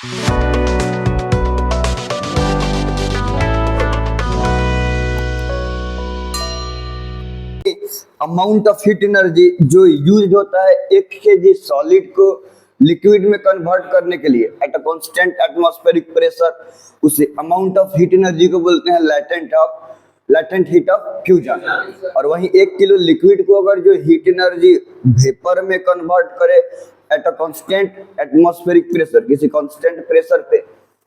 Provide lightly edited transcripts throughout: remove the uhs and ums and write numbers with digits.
Amount of heat energy जो use होता है 1 kg सॉलिड को लिक्विड में कन्वर्ट करने के लिए at a constant atmospheric pressure, उसे अमाउंट ऑफ हीट एनर्जी को बोलते हैं लैटेंट हीट ऑफ फ्यूजन। और वहीं 1 किलो लिक्विड को अगर जो हीट एनर्जी वेपर में कन्वर्ट करे at a constant atmospheric pressure, किसी कांस्टेंट प्रेशर पे,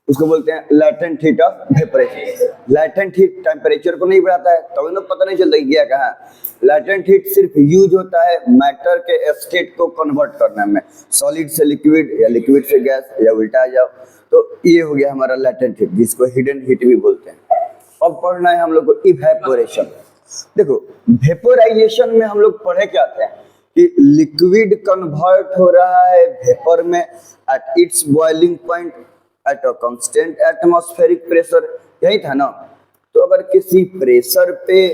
उसको बोलते हैं latent heat of वेपरेशन। Latent heat temperature को नहीं बढ़ाता है, तभी तो पता नहीं चलता गया कहाँ। लैटेंट हीट सिर्फ यूज होता है मैटर के स्टेट को कन्वर्ट करने में, सॉलिड से लिक्विड या लिक्विड से गैस या उल्टा आ जाओ। तो ये हो गया हमारा लैटेंट हीट, जिसको हिडन हीट भी बोलते हैं। अब पढ़ना है हम लोग को इवेपोरेशन। देखो वेपोराइजेशन में हम लोग पढ़े क्या थे कि लिक्विड कन्वर्ट हो रहा है वेपर में at its boiling point at a constant atmospheric pressure, यही था ना। तो अगर किसी प्रेशर पे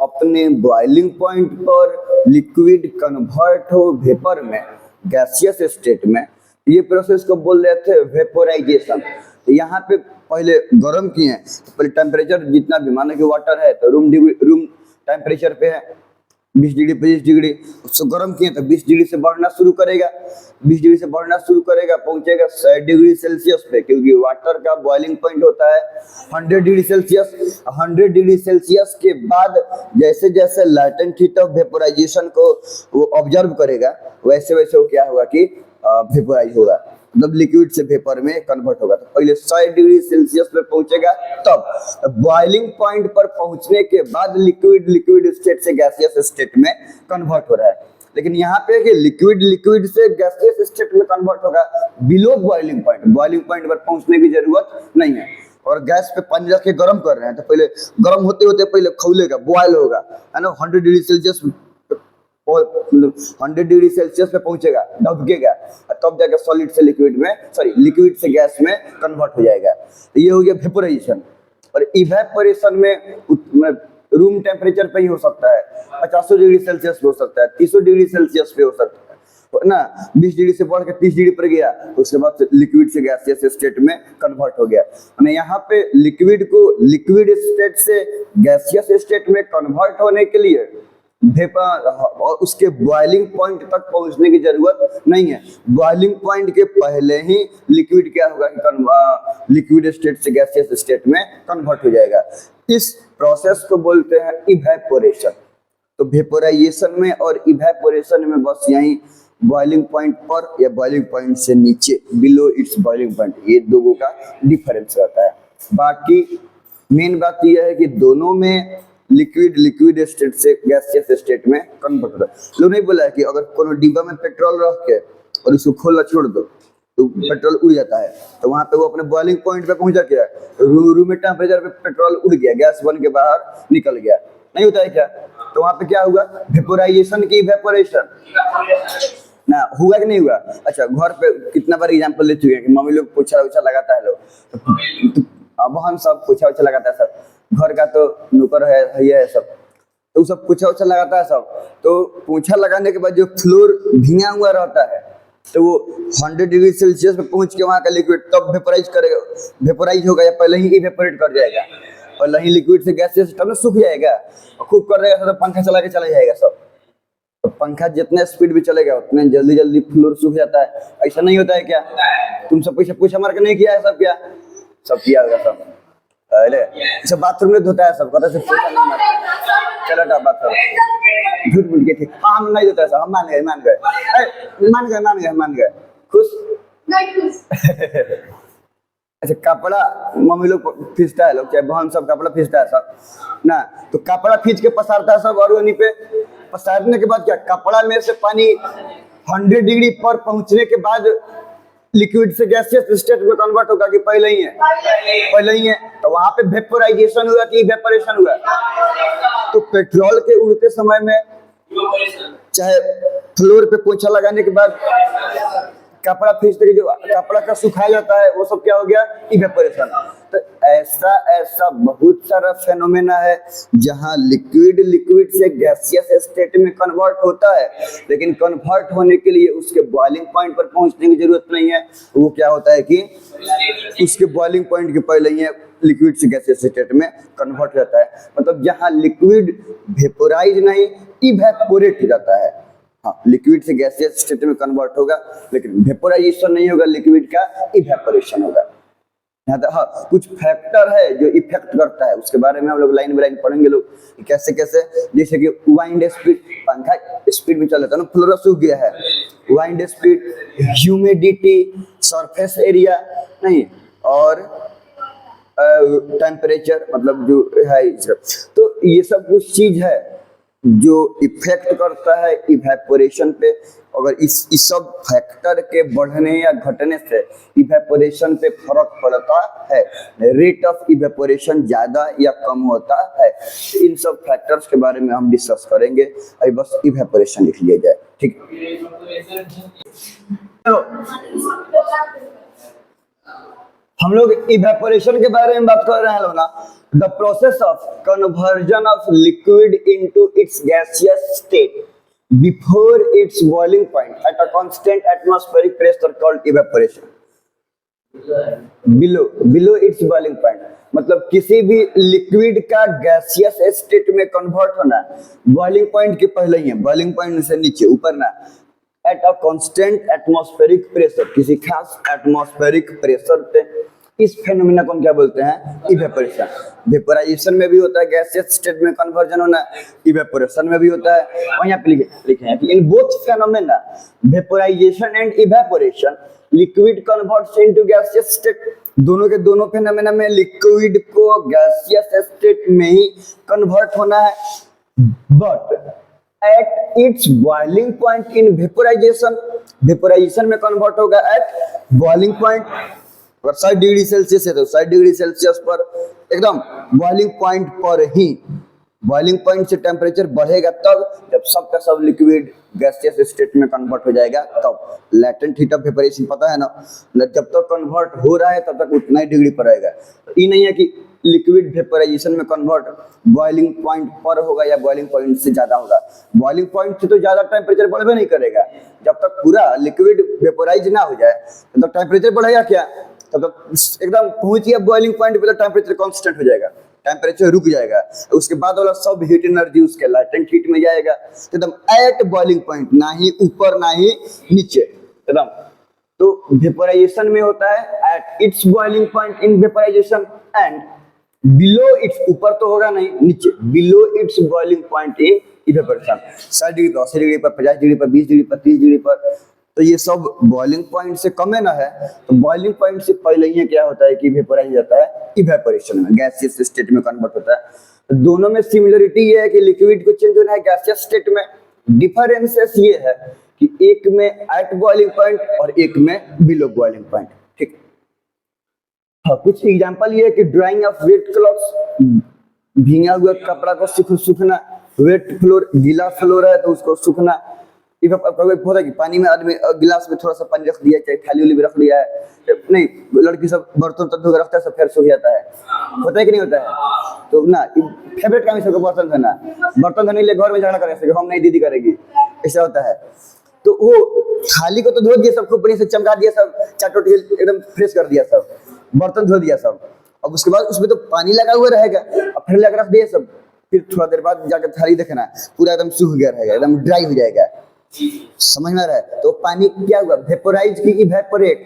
अपने बॉइलिंग पॉइंट पर लिक्विड कन्वर्ट हो वेपर में गैसियस स्टेट में, ये प्रोसेस को बोल रहे थे वेपोराइजेशन। तो यहाँ पे पहले गर्म किए हैं, तो पहले टेम्परेचर जितना भी, मानो कि वाटर है तो रूम टेम्परेचर पे है 20 डिग्री 25 डिग्री, उसको गर्म किए तो 20 डिग्री से बढ़ना शुरू करेगा, 20 डिग्री से बढ़ना शुरू करेगा, पहुंचेगा 100 डिग्री सेल्सियस पे, क्योंकि वाटर का बॉइलिंग पॉइंट होता है 100 डिग्री सेल्सियस। 100 डिग्री सेल्सियस के बाद जैसे जैसे लैटेंट हीट ऑफ वेपोराइजेशन को वो ऑब्जर्व करेगा, वैसे वैसे वो क्या होगा कि वेपोराइज होगा, मतलब लिक्विड से वेपर में कन्वर्ट होगा। तो पहले 100 डिग्री सेल्सियस पे पहुंचेगा, तब बॉइलिंग पॉइंट पर पहुंचने के बाद लिक्विड स्टेट से गैसियस स्टेट में कन्वर्ट हो रहा है। लेकिन यहाँ पे कि लिक्विड से गैसियस स्टेट में कन्वर्ट होगा बिलो बॉइलिंग पॉइंट पर पहुंचने की जरूरत नहीं है। और गैस पे पानी रख के गर्म कर रहे हैं, तो पहले गर्म होते होते पहले खौलेगा, बॉयल होगा, है ना। 100 डिग्री सेल्सियस 100 डिग्री सेल्सियस पे पहुंचेगा, ढकेगा, तब जाकर सॉलिड से लिक्विड से गैस में कन्वर्ट हो जाएगा। तो ये हो गया वेपोराइजेशन। और इवेपोरेशन में रूम टेम्परेचर पे ही हो सकता है, 50 डिग्री सेल्सियस पे हो सकता है, 30 डिग्री सेल्सियस पे हो सकता है ना। 20 डिग्री से बढ़ के 30 डिग्री पर गया, तो उसके बाद लिक्विड से गैसियस स्टेट में कन्वर्ट हो गया। यहाँ पे लिक्विड को लिक्विड स्टेट से गैसियस स्टेट में कन्वर्ट होने के लिए वेपर और उसके बॉइलिंग पॉइंट तक पहुंचने की जरूरत नहीं है। बॉइलिंग पॉइंट के पहले ही लिक्विड क्या होगा, लिक्विड स्टेट से गैसियस स्टेट में कन्वर्ट हो जाएगा। इस प्रोसेस को बोलते हैं इवेपोरेशन। तो वेपोराइजेशन में और इवेपोरेशन में बस यही बॉइलिंग पॉइंट पर या बॉइलिंग पॉइंट से नीचे बिलो इट्स बॉइलिंग पॉइंट, ये दोनों का डिफरेंस रहता है। बाकी मेन बात यह है कि दोनों में लिक्विड स्टेट से गैसियस स्टेट में कन्वर्ट होता है। लोग नहीं बोला है कि अगर कोनो डिब्बा में पेट्रोल रख के और उसको खोलना छोड़ दो तो पेट्रोल उड़ जाता है, तो वहां पे वो अपने बॉइलिंग पॉइंट पे पहुंचा क्या, रूम में टेम्परेचर पे पेट्रोल उड़ गया, गैस बन के बाहर निकल गया, नहीं होता है क्या। तो वहां पे क्या हुआ, वेपोराइजेशन की इवेपोरेशन ना हुआ कि नहीं हुआ। अच्छा, घर पे कितना बार एग्जाम्पल ले चुके हैं कि मम्मी लोग पोछा उछा लगाता है, लोग बहन सब पोछा उछा लगाता है, सब घर का तो नौकर है सब, तो सब पोछा उछा लगाता है सब। तो पोछा लगाने के बाद जो फ्लोर भींगा हुआ रहता है, तो वो 100 डिग्री सेल्सियस पे पहुंच के वहां का लिक्विड तब वेपोराइज होगा, या पहले ही इवेपोरेट कर जाएगा, पहले ही लिक्विड से गैसेस तब सूख जाएगा, खूब कर देगा, तो पंखा चला के चला जाएगा सब। तो पंखा जितने स्पीड भी चलेगा उतने जल्दी फ्लोर सूख जाता है। ऐसा नहीं होता है क्या, तुम सब पैसा पूछा मार के नहीं किया है, सब किया होगा सब। सब बाथरूम में धोता है सब, कहता है पोछा नहीं मारता, चलो बाथरूम झूठ बोल के थे, हाँ हम नहीं धोता है, हम मान गए खुश। अच्छा, कपड़ा मम्मी लोग खींचता है, लोग चाहे बहन सब कपड़ा खींचता है सब ना, तो कपड़ा खींच के पसारता है सब, और वहीं पे पसारने के बाद क्या, कपड़ा में से पानी 100 डिग्री पर पहुंचने के बाद लिक्विड से गैसियस स्टेट में कन्वर्ट होगा कि पहले ही है। तो वहां पे वेपोराइजेशन हुआ कि इवेपोरेशन हुआ। तो पेट्रोल के उड़ते समय में चाहे फ्लोर पे पोछा लगाने के बाद कपड़ा फिर से जो कपड़ा का सुखाया जाता है वो सब क्या हो गया, इवेपोरेशन। तो ऐसा ऐसा बहुत सारा फेनोमेना है जहां लिक्विड से गैसियस स्टेट में कन्वर्ट होता है, लेकिन कन्वर्ट होने के लिए उसके बॉइलिंग पॉइंट पर पहुंचने की जरूरत नहीं है। वो क्या होता है कि उसके बॉइलिंग पॉइंट के पहले ही लिक्विड से गैसियस स्टेट में कन्वर्ट हो जाता है। मतलब जहां लिक्विड वेपोराइज नहीं, इवेपोरेट हो जाता है। हाँ, लिक्विड से गैसियस स्टेट में कन्वर्ट होगा, लेकिन वेपोराइजेशन नहीं होगा, लिक्विड का इवेपोरेशन होगा। यहाँ तक हाँ, कुछ फैक्टर है जो इफेक्ट करता है, उसके बारे में हम लोग लाइन बाय लाइन पढ़ेंगे लोग कैसे कैसे। जैसे कि वाइंड स्पीड, पंखा स्पीड में चल रहा था ना, फ्लोरा सूख गया है, wind speed, humidity, surface area नहीं, और टेम्परेचर, मतलब जो है। तो ये सब कुछ चीज है जो इफेक्ट करता है इवेपोरेशन पे। अगर इस सब फैक्टर के बढ़ने या घटने से इवेपोरेशन पे फर्क पड़ता है, रेट ऑफ इवेपोरेशन ज्यादा या कम होता है। इन सब फैक्टर्स के बारे में हम डिस्कस करेंगे। अभी बस इवेपोरेशन लिख लिया जाए, ठीक। हम लोग इवेपोरेशन के बारे में बात कर रहे हैं लोग ना। The process of conversion of liquid into its gaseous state before it's boiling point at a constant atmospheric pressure called evaporation. Below it's boiling point मतलब किसी भी लिक्विड का गैसियस स्टेट में कन्वर्ट होना बॉइलिंग पॉइंट के पहले ही है, boiling point से नीचे, ऊपर ना। At a constant atmospheric pressure, किसी खास एटमॉस्फेरिक प्रेशर पे। इस फेनोमेना को हम क्या बोलते हैं, इवेपोरेशन। वेपोराइजेशन में भी होता है गैसियस स्टेट में कन्वर्जन होना, इवेपोरेशन में भी होता है। और यहाँ पे लिखे हैं कि in both phenomena vaporisation and evaporation liquid converts into gaseous state. दोनों के दोनों फेनोमेना में लिक्विड को गैसियस स्टेट में ही कन्वर्ट होना है, but at its boiling point in vaporisation, vaporisation में कन्वर्ट होगा एट बॉइलिंग पॉइंट। अगर 60 डिग्री सेल्सियस है तो 60 डिग्री सेल्सियस पर एकदम बॉइलिंग पॉइंट पर ही, बॉइलिंग पॉइंट से टेम्परेचर बढ़ेगा तब, जब सब का सब लिक्विड गैसियस स्टेट में कन्वर्ट हो जाएगा तब। लैटेंट हीट ऑफ वेपोरेशन पता है ना, जब तक कन्वर्ट हो रहा है तब तक उतना ही डिग्री पर रहेगा। तो ये नहीं है कि लिक्विड वेपोराइजेशन में कन्वर्ट बॉइलिंग पॉइंट पर होगा या बॉइलिंग पॉइंट से ज्यादा होगा। बॉइलिंग पॉइंट से तो ज्यादा टेम्परेचर बढ़वे नहीं करेगा। जब तक पूरा लिक्विड वेपोराइज ना हो जाए तब तक टेम्परेचर बढ़ेगा क्या, तब तक एकदम पहुंच गया बॉइलिंग पॉइंट पे तो टेम्परेचर कांस्टेंट हो जाएगा, टेम्परेचर रुक जाएगा। उसके बाद वाला सब हीट एनर्जी उसके लैटेंट हीट में जाएगा, एकदम एट बॉइलिंग पॉइंट, ना ही ऊपर ना ही नीचे, एकदम। तो वेपोराइजेशन में होता है at its boiling point in vaporisation and below it's, ऊपर तो होगा नहीं, नीचे, below it's boiling point in evaporation. 60 degree पर, 80 डिग्री पर, 50 डिग्री पर, 20 डिग्री पर, 30 डिग्री पर। तो ये सब बॉइलिंग पॉइंट से कम है ना है, तो बॉइलिंग पॉइंट से पहले ही क्या होता है कि वेपोराइज जाता है इवेपोरेशन में, गैसियस स्टेट में कन्वर्ट होता है। तो दोनों में सिमिलरिटी ये है कि लिक्विड को चेंज होना है गैसियस स्टेट में। डिफरेंसेस ये है कि एक में एट बॉइलिंग पॉइंट और एक में बिलो बॉइलिंग पॉइंट, ठीक। हाँ, कुछ एग्जांपल ये है कि ड्राइंग ऑफ वेट क्लॉथ्स, भींगा हुआ कपड़ा को सूखना, वेट फ्लोर, गीला फ्लोर है तो उसको सूखना। होता है कि पानी में आदमी गिलास में थोड़ा सा पानी रख दिया, चाहे थाली उली भी रख लिया है, नहीं लड़की सब बर्तन तक धो रखता है, सब फिर सूख जाता है, होता है कि नहीं होता है। तो ना फेवरेट काम सबको बर्तन धोना, बर्तन धोने के लिए घर में झगड़ा करे, हम नहीं दीदी करेगी, ऐसा होता है। तो वो थाली को तो धो दिया, सबको बढ़िया से चमका दिया, सब चाटोट एकदम फ्रेश कर दिया, सब बर्तन धो दिया सब। अब उसके बाद उसमें तो पानी लगा हुआ रहेगा, अब फिर लगा रख दिया सब, फिर थोड़ा देर बाद जाकर थाली देखना पूरा एकदम सूख गया रहेगा, एकदम ड्राई हो जाएगा, समझ में आ रहा है। तो पानी क्या हुआ, वेपोराइज की इवेपोरेट,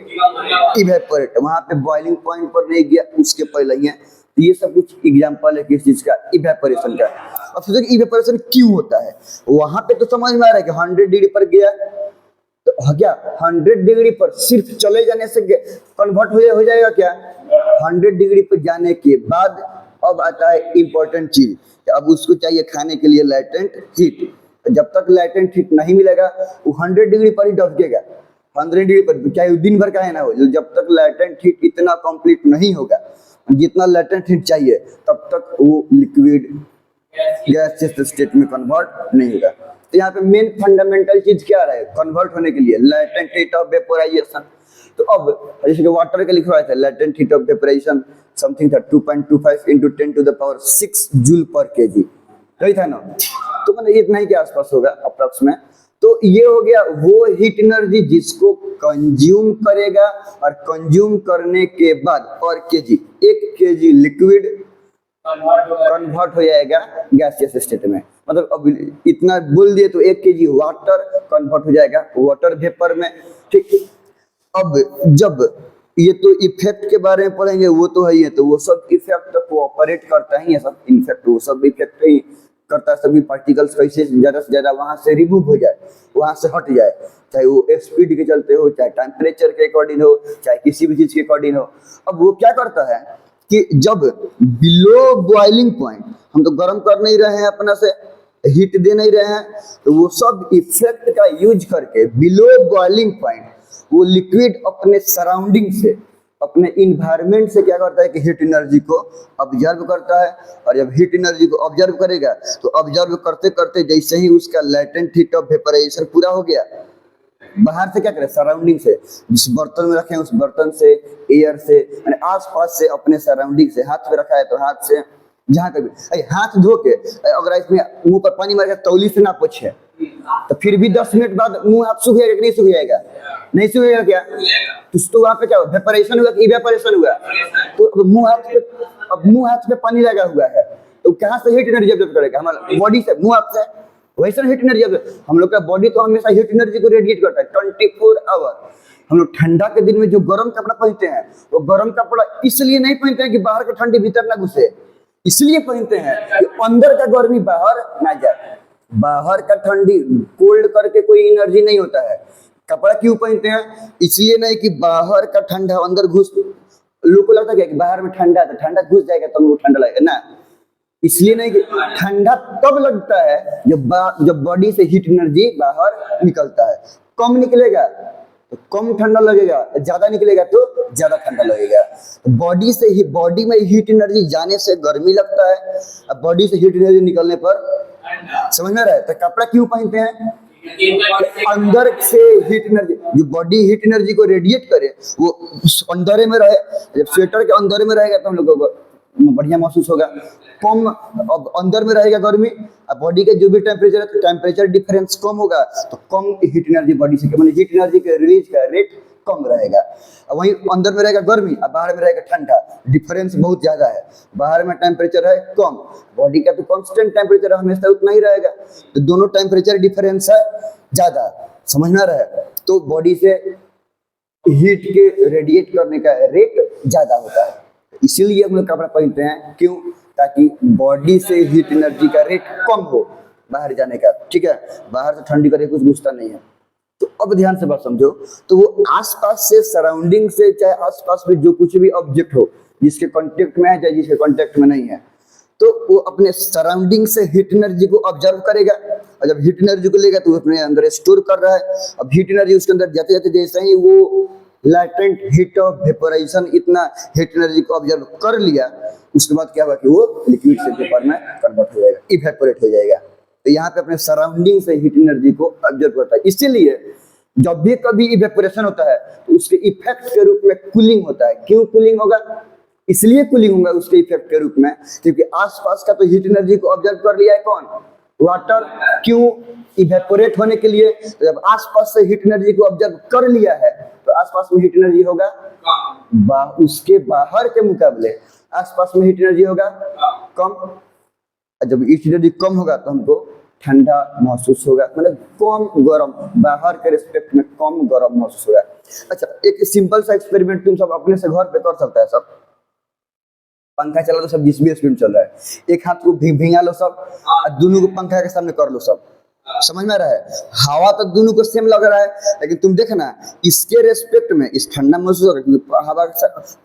इवेपोरेट वहां पे बॉइलिंग पॉइंट पर नहीं गया, उसके पहले ही है। तो ये सब कुछ एग्जांपल है किस चीज का, इवेपोरेशन का। अब सोचो कि इवेपोरेशन क्यों होता है, वहां पे तो समझ में आ रहा है कि 100 डिग्री पर गया तो क्या 100 डिग्री पर सिर्फ चले जाने से कन्वर्ट हो जाएगा क्या, 100 डिग्री पर जाने के बाद अब आता है इंपॉर्टेंट चीज, अब उसको चाहिए खाने के लिए लैटेंट हीट। जब तक लैटेंट हीट नहीं मिलेगा वो 100 डिग्री पर ही दबकेगा, 100 डिग्री पर, चाहे दिन भर का है ना हो, जब तक लैटेंट हीट इतना कंप्लीट नहीं होगा जितना लैटेंट हीट चाहिए, तब तक वो लिक्विड गैसियस स्टेट में कन्वर्ट नहीं होगा। तो यहाँ पे मेन फंडामेंटल चीज क्या रहा है कन्वर्ट होने के लिए, लेटेंट हीट ऑफ वेपोराइजेशन। तो अब जैसे कि वाटर के लिखा हुआ था latent heat of vaporisation something था 2.25 into 10 to the power 6 joule पर केजी, सही था ना। तो मतलब इतना ही के आसपास होगा अप्रॉक्स में। तो ये हो गया वो हीट एनर्जी जिसको कंज्यूम करेगा और कंज्यूम करने के बाद पर केजी 1 केजी लिक्विड कन्वर्ट हो जाएगा गैसियस स्टेट में। मतलब अब इतना बोल दिए तो 1 केजी वाटर कन्वर्ट हो जाएगा वाटर वेपर में, ठीक। अब जब ये तो इफेक्ट के बारे में पढ़ेंगे वो तो है ही है, तो वो सब इफेक्ट कोऑपरेट करता ही है सब, इनफैक्ट वो सब इफेक्ट ही करता है। सभी पार्टिकल्स कैसे ज्यादा से ज्यादा वहां से रिमूव हो जाए, वहां से हट जाए, चाहे वो स्पीड के चलते हो, चाहे टेम्परेचर के अकॉर्डिंग हो, चाहे किसी भी चीज के अकॉर्डिंग हो। अब वो क्या करता है कि जब बिलो बॉइलिंग पॉइंट, हम तो गर्म कर नहीं रहे हैं अपना से, हीट दे नहीं रहे हैं, तो वो सब इफेक्ट का यूज करके बिलो बॉइलिंग पॉइंट वो लिक्विड अपने सराउंडिंग से, अपने इन्वायरमेंट से क्या करता है कि हीट एनर्जी को ऑब्जर्व करता है। और जब हीट एनर्जी को ऑब्जर्व करेगा तो ऑब्जर्व करते करते जैसे ही उसका लेटेंट हीट ऑफ वेपोराइजेशन पूरा हो गया, बाहर से क्या करे सराउंडिंग से, जिस बर्तन में रखे हैं उस बर्तन से, एयर से, यानी आसपास से, अपने सराउंडिंग से, हाथ में रखा है तो हाथ से, जहाँ कभी हाथ धो के अगर इसमें मुंह पर पानी मारेगा तौली से ना पोछे तो फिर भी 10 मिनट बाद मुंह हाथ सूख जाएगा कि नहीं सूख जाएगा, नहीं सूखेगा क्या, तो वहां पे क्या हुआ वेपोरेशन हुआ कि इवेपोरेशन हुआ। तो अब मुंह हाथ पे पानी लगा हुआ है तो कहाँ से हीट एनर्जी ऑब्जर्व करेगा, हमारा बॉडी से, मुंह हाथ से, वैसे हीट एनर्जी हम लोग का बॉडी तो हमेशा हीट एनर्जी को रेडिएट करता है 24 आवर। हम लोग ठंडा के दिन में जो गर्म कपड़ा पहनते हैं वो गर्म कपड़ा इसलिए नहीं पहनते हैं कि बाहर का ठंडी भीतर ना घुसे, इसलिए पहनते हैं कि अंदर का गर्मी बाहर ना जाए। बाहर का ठंडी कोल्ड करके कोई एनर्जी नहीं होता है। कपड़ा क्यों पहनते हैं, इसलिए नहीं कि बाहर का ठंडा अंदर घुस, लोग को लगता है कि बाहर में ठंडा है तो ठंडा घुस जाएगा तो हमको ठंडा लगेगा ना, इसलिए नहीं कि ठंडा तब लगता है जब बॉडी से हीट एनर्जी बाहर निकलता है। कम निकलेगा तो कम ठंडा लगेगा, ज्यादा निकलेगा तो ज्यादा ठंडा लगेगा। बॉडी से ही बॉडी में हीट एनर्जी जाने से गर्मी लगता है, अब बॉडी से हीट एनर्जी निकलने पर समझ में रहा है। तो कपड़ा क्यों पहनते हैं, अंदर से हीट एनर्जी, जो बॉडी हीट एनर्जी को रेडिएट करे वो अंदर में रहे। जब स्वेटर के अंदर में रहेगा तो हम लोगों को बढ़िया महसूस होगा, कम अब अंदर में रहेगा गर्मी, अब बॉडी के जो भी टेम्परेचर है तो टेम्परेचर डिफरेंस कम होगा तो कम हीट एनर्जी बॉडी से, मतलब हीट एनर्जी के रिलीज का रेट कम रहेगा। अब वहीं अंदर में रहेगा गर्मी और बाहर में रहेगा ठंडा, डिफरेंस बहुत ज्यादा है। बाहर में टेम्परेचर है कम, बॉडी का तो कांस्टेंट टेम्परेचर हमेशा उतना ही रहेगा, तो दोनों टेम्परेचर डिफरेंस है ज्यादा, समझ में रहा है। तो बॉडी से हीट के रेडिएट करने का रेट ज्यादा होता है, इसीलिए हम लोग कपड़ा पहनते हैं, क्यों, ताकि बॉडी से हीट एनर्जी का रेट कम हो बाहर जाने का, ठीक है। बाहर से ठंडी करके कुछ घुसता नहीं है। तो अब ध्यान से बात समझो, तो वो आसपास से, सराउंडिंग से, चाहे आसपास में जो कुछ भी ऑब्जेक्ट हो जिसके कांटेक्ट में है चाहे जिसके कांटेक्ट में नहीं है, तो वो अपने सराउंडिंग से हीट एनर्जी को ऑब्जर्व करेगा और जब हीट एनर्जी को लेगा तो वो अपने अंदर स्टोर कर रहा है। अब हीट एनर्जी उसके अंदर जाते जाते जैसे ही वो लैटेंट हीट ऑफ वेपोराइजेशन इतना हीट एनर्जी को ऑब्जर्व कर लिया, उसके बाद क्या हुआ कि वो लिक्विड से वेपर में कन्वर्ट हो जाएगा, इवेपोरेट हो जाएगा। तो यहाँ पे अपने सराउंडिंग से हीट एनर्जी को ऑब्जर्व करता है। इसीलिए जब भी कभी इवेपोरेशन होता है तो उसके इफेक्ट के रूप में कूलिंग होता है। क्यों कूलिंग होगा, इसलिए कूलिंग होगा उसके इफेक्ट के रूप में क्योंकि आसपास का तो हीट एनर्जी को ऑब्जर्व कर लिया है कौन, वाटर। क्यों, इवेपोरेट होने के लिए। तो जब आसपास से हीट एनर्जी को ऑब्जर्व कर लिया है तो आसपास में हीट एनर्जी होगा उसके बाहर के मुकाबले आसपास में हीट एनर्जी होगा कम। जब हीट एनर्जी कम होगा तो हमको ठंडा महसूस होगा, मतलब कम गरम, बाहर के रिस्पेक्ट में कम गरम महसूस होगा। अच्छा, एक सिंपल सा एक्सपेरिमेंट तुम सब अपने से घर पे कर सकता है। सब पंखा चला लो, सब जिस भी स्पीड चल रहा है, एक हाथ को भिंगा लो सब, दोनों को पंखा के सामने कर लो सब, समझ में रहा है। हवा तो दोनों को सेम लग रहा है, लेकिन तुम देखना इसके रेस्पेक्ट में इस ठंडा महसूस होगा क्योंकि हवा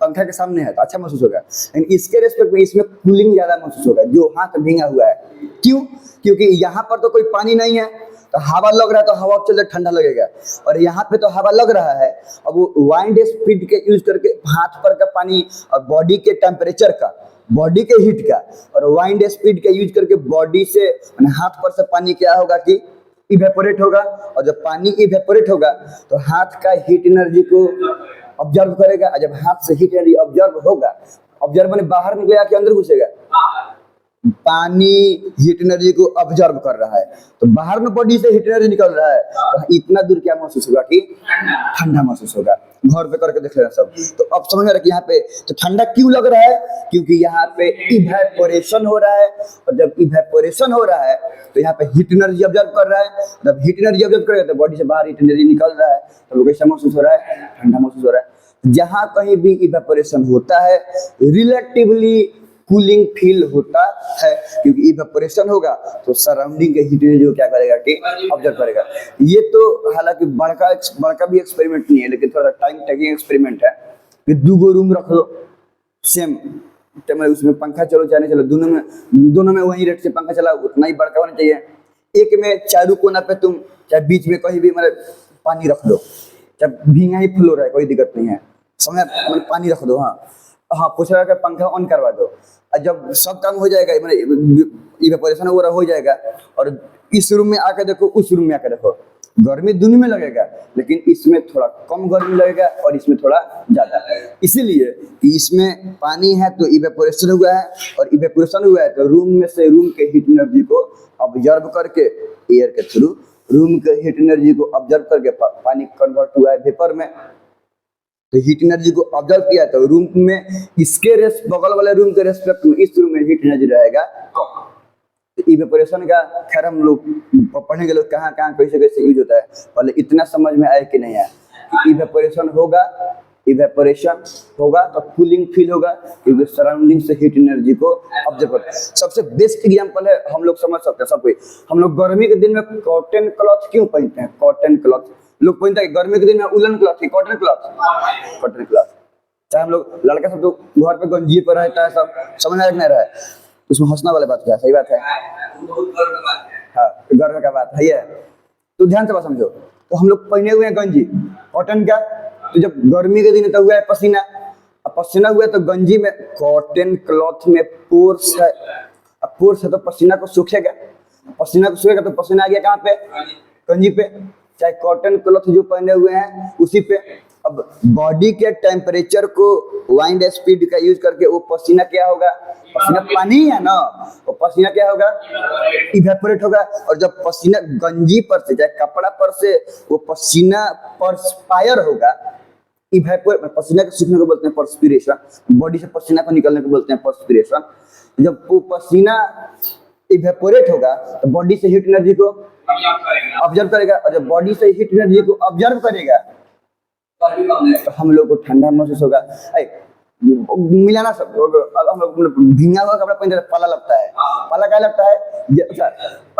पंखा के सामने है तो अच्छा महसूस होगा, लेकिन इसके रेस्पेक्ट में इसमें कूलिंग ज्यादा महसूस होगा जो हाथ भींगा हुआ है। क्यों, क्योंकि यहाँ पर तो कोई पानी नहीं है तो हवा लग रहा है तो हवा चलते ठंडा लगेगा, और यहाँ पे तो हवा लग रहा है। अब वो वाइंड स्पीड के यूज करके हाथ पर का पानी और बॉडी के टेम्परेचर का, बॉडी के हीट का और वाइंड स्पीड का यूज करके बॉडी से हाथ पर से पानी क्या होगा कि इवेपोरेट होगा, और जब पानी इवेपोरेट होगा तो हाथ का हीट एनर्जी को ऑब्जर्व करेगा, और जब हाथ से हीट एनर्जी ऑब्जर्व होगा, ऑब्जर्व माने बाहर निकलेगा कि अंदर घुसेगा, पानी हीट एनर्जी को ऑब्जर्व कर रहा है, तो बाहर में बॉडी से हीट एनर्जी निकल रहा है, तो इतना दूर क्या महसूस होगा कि ठंडा महसूस होगा। घर पे करके देख लेना सब। तो अब समझ में आ रहा है कि यहाँ पे तो ठंडा क्यों लग रहा है, क्योंकि यहाँ पे इवेपोरेशन हो रहा है, और जब इवेपोरेशन हो रहा है तो यहाँ पे हीट एनर्जी ऑब्जर्व कर रहा है, जब हीट एनर्जी ऑब्जर्व करेगा तो बॉडी से बाहर हीट एनर्जी निकल रहा है, तो लोग कैसा महसूस हो रहा है, ठंडा महसूस हो रहा है। जहाँ कहीं भी इवेपोरेशन होता है रिलेटिवली कूलिंग फील होता है, क्योंकि इवेपोरेशन होगा तो सराउंडिंग के हीट एनर्जी को क्या करेगा कि ऑब्जर्व करेगा। ये तो हालांकि बड़का भी एक्सपेरिमेंट नहीं है, लेकिन थोड़ा टाइम टेकिंग एक्सपेरिमेंट है कि 2 रूम रख दो सेम, उसमें पंखा चलो चाहे चलो, दोनों में वही रेट से पंखा चला, उतना ही बड़का होना चाहिए। एक में चारों कोना पे तुम चाहे बीच में कहीं भी मतलब पानी रख दो, चाहे भींगा ही फ्लोर है कोई दिक्कत नहीं है, समय मतलब पानी रख दो। हाँ पूछ रहा है कि पंखा ऑन करवा दो, और जब सब काम हो जाएगा मतलब इवेपोरेशन वगैरह हो जाएगा, और इस रूम में आकर देखो उस रूम में आकर देखो, गर्मी दोनों में लगेगा, लेकिन इसमें थोड़ा कम गर्मी लगेगा और इसमें थोड़ा ज्यादा। इसीलिए कि इसमें पानी है तो इवेपोरेशन हुआ है, और इवेपोरेशन हुआ है तो रूम में से रूम के हीट एनर्जी को ऑब्जर्व करके एयर के थ्रू रूम के हीट एनर्जी को ऑब्जर्व करके पानी कन्वर्ट हुआ है वेपर में, तो हीट एनर्जी को ऑब्जर्व किया तो रूम में इसके बगल वाले रूम के रेस्पेक्ट में इस रूम में हीट एनर्जी रहेगा कम। तो इवेपोरेशन का खैर हम लोग पढ़ेंगे लोग कहाँ कहाँ कैसे कैसे यूज होता है, पहले इतना समझ में आया कि नहीं आया कि इवेपोरेशन होगा तो कूलिंग फील होगा, क्योंकि सराउंडिंग से हीट एनर्जी को ऑब्जर्व करता है। सबसे बेस्ट एग्जांपल है, हम लोग समझ सकते हैं सब कोई, हम लोग गर्मी के दिन में कॉटन क्लॉथ क्यों पहनते हैं, कॉटन क्लॉथ लोग पहनते हैं, गर्मी के दिन में उलन क्लॉथ, कॉटन क्लॉथ। चाहे हम लोग लड़का सब तो घर पे गंजी पर रहता है, सब समझ में नहीं रहा है, उसमें हंसना वाला बात क्या है, सही बात है, हाँ गर्व का बात है ये, तो ध्यान से बात समझो। तो हम लोग पहने हुए हैं गंजी कॉटन का, तो जब गर्मी के दिन तो हुआ है पसीना, अब पसीना हुआ है तो गंजी में कॉटन क्लॉथ में पोर्स है, अब पोर्स है तो पसीना को सूखेगा, तो पसीना आ गया कहाँ पे, गंजी पे, चाहे कॉटन क्लॉथ जो पहने हुए हैं उसी पे। अब बॉडी के टेम्परेचर को वाइंड स्पीड का यूज करके वो पसीना क्या होगा, पसीना पानी है ना, वो पसीना क्या होगा, इवेपोरेट होगा, और जब पसीना गंजी पर से चाहे कपड़ा पर से वो पसीना परस्पायर होगा, इवेपोरेट पसीना के सूखने को बोलते हैं परस्पिरेशन, बॉडी से पसीना को निकलने को बोलते हैं परस्पिरेशन। जब वो पसीना इवेपोरेट होगा तो बॉडी से हीट एनर्जी को ऑब्जर्व करेगा, और जब बॉडी से हीट एनर्जी को ऑब्जर्व करेगा तो हम लोग को ठंडा महसूस होगा। मिलाना सब हम लोग भींगा हुआ कपड़ा पहनते पाला लगता है, पाला क्या लगता है,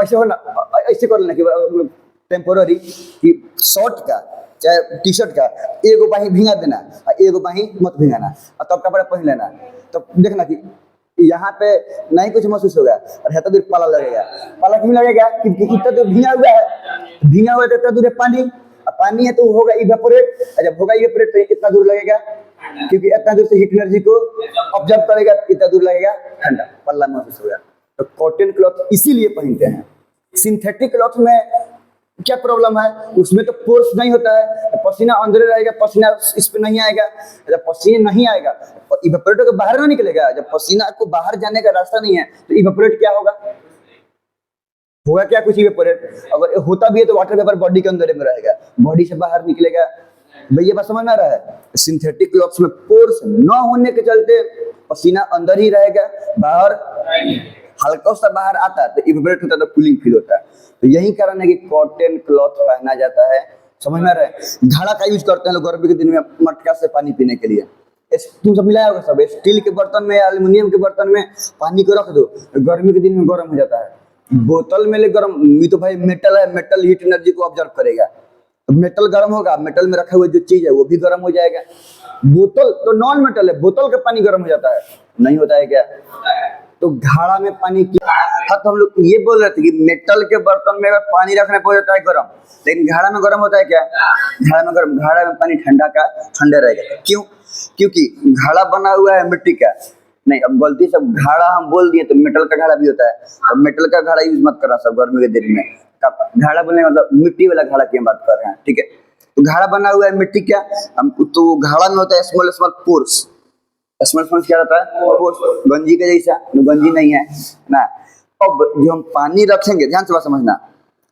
ऐसे हो ना, ऐसे कर लेना कि टेम्पोररी कि शर्ट का चाहे टी शर्ट का एगो बाही भींगा देना और एगो बाही मत भींगाना, और तब कपड़ा पहन लेना, तो देखना कि यहाँ पे नहीं कुछ महसूस होगा, और इतना दूर पाला लगेगा। पाला क्यों लगेगा, क्योंकि इतना दूर भींगा हुआ है तो इतना दूर पानी है तो होगा इवेपोरेट, जब होगा इवेपोरेट तो इतना दूर लगेगा, क्योंकि इतना दूर से हीट एनर्जी को ऑब्जर्व करेगा, इतना दूर लगेगा ठंडा, पल्ला महसूस होगा। तो कॉटन क्लॉथ इसीलिए पहनते हैं। सिंथेटिक क्लॉथ में क्या प्रॉब्लम है, उसमें तो पोर्स नहीं होता है, पसीना अंदर रहेगा, पसीना इस पे नहीं आएगा, जब पसीना नहीं आएगा इवेपोरेट होकर बाहर ना निकलेगा, जब पसीना को बाहर जाने का रास्ता नहीं है तो इवेपोरेट क्या होगा क्या, कुछ इवेपोरेट अगर होता भी है तो वाटर वेपर बॉडी के अंदर में रहेगा, बॉडी से बाहर निकलेगा। भैया बात समझ में आ रहा है। सिंथेटिक क्लॉथ्स में पोर्स न होने के चलते पसीना अंदर ही रहेगा, बाहर हल्का सा बाहर आता है तो इवेपोरेट होता है, तो कूलिंग फील होता है। तो यही कारण है कि कॉटन क्लॉथ पहना जाता है, समझ में आ रहा है। घड़ा का यूज करते हैं लोग गर्मी के दिन में मटका से पानी पीने के लिए, तुम सब मिलाया होगा सब, स्टील के बर्तन में एल्युमिनियम के बर्तन में पानी को रख दो, गर्मी के दिन में गर्म हो जाता है। बोतल में ले गर्म, ये तो भाई मेटल है, मेटल हीट एनर्जी को ऑब्जर्व करेगा, मेटल गर्म होगा, मेटल में रखे हुए जो चीज है वो भी गर्म हो जाएगा। बोतल तो नॉन मेटल है, बोतल का पानी गर्म हो जाता है, नहीं होता है क्या। तो घड़ा में पानी की, हाँ तो हम लोग ये बोल रहे थे कि मेटल के बर्तन में अगर पानी रखने पर होता है गर्म, लेकिन घड़ा में गर्म होता है क्या, घड़ा में गर्म, घड़ा में पानी ठंडा रहेगा। क्यों, क्योंकि घड़ा बना हुआ है मिट्टी का, नहीं, अब गलती से घड़ा हम बोल दिए तो मेटल का घड़ा भी होता है, तो मेटल का घड़ा यूज मत करना सब गर्मी के दिन में। घड़ा बोलने का मतलब मिट्टी वाला घड़ा की हम बात कर रहे हैं, ठीक है। तो घड़ा बना हुआ है मिट्टी क्या, तो घड़ा में होता है small small pores. Small small क्या होता है, पोर्स, गंजी के जैसा, तो गंजी नहीं है ना। अब जो हम पानी रखेंगे, ध्यान से बात समझना,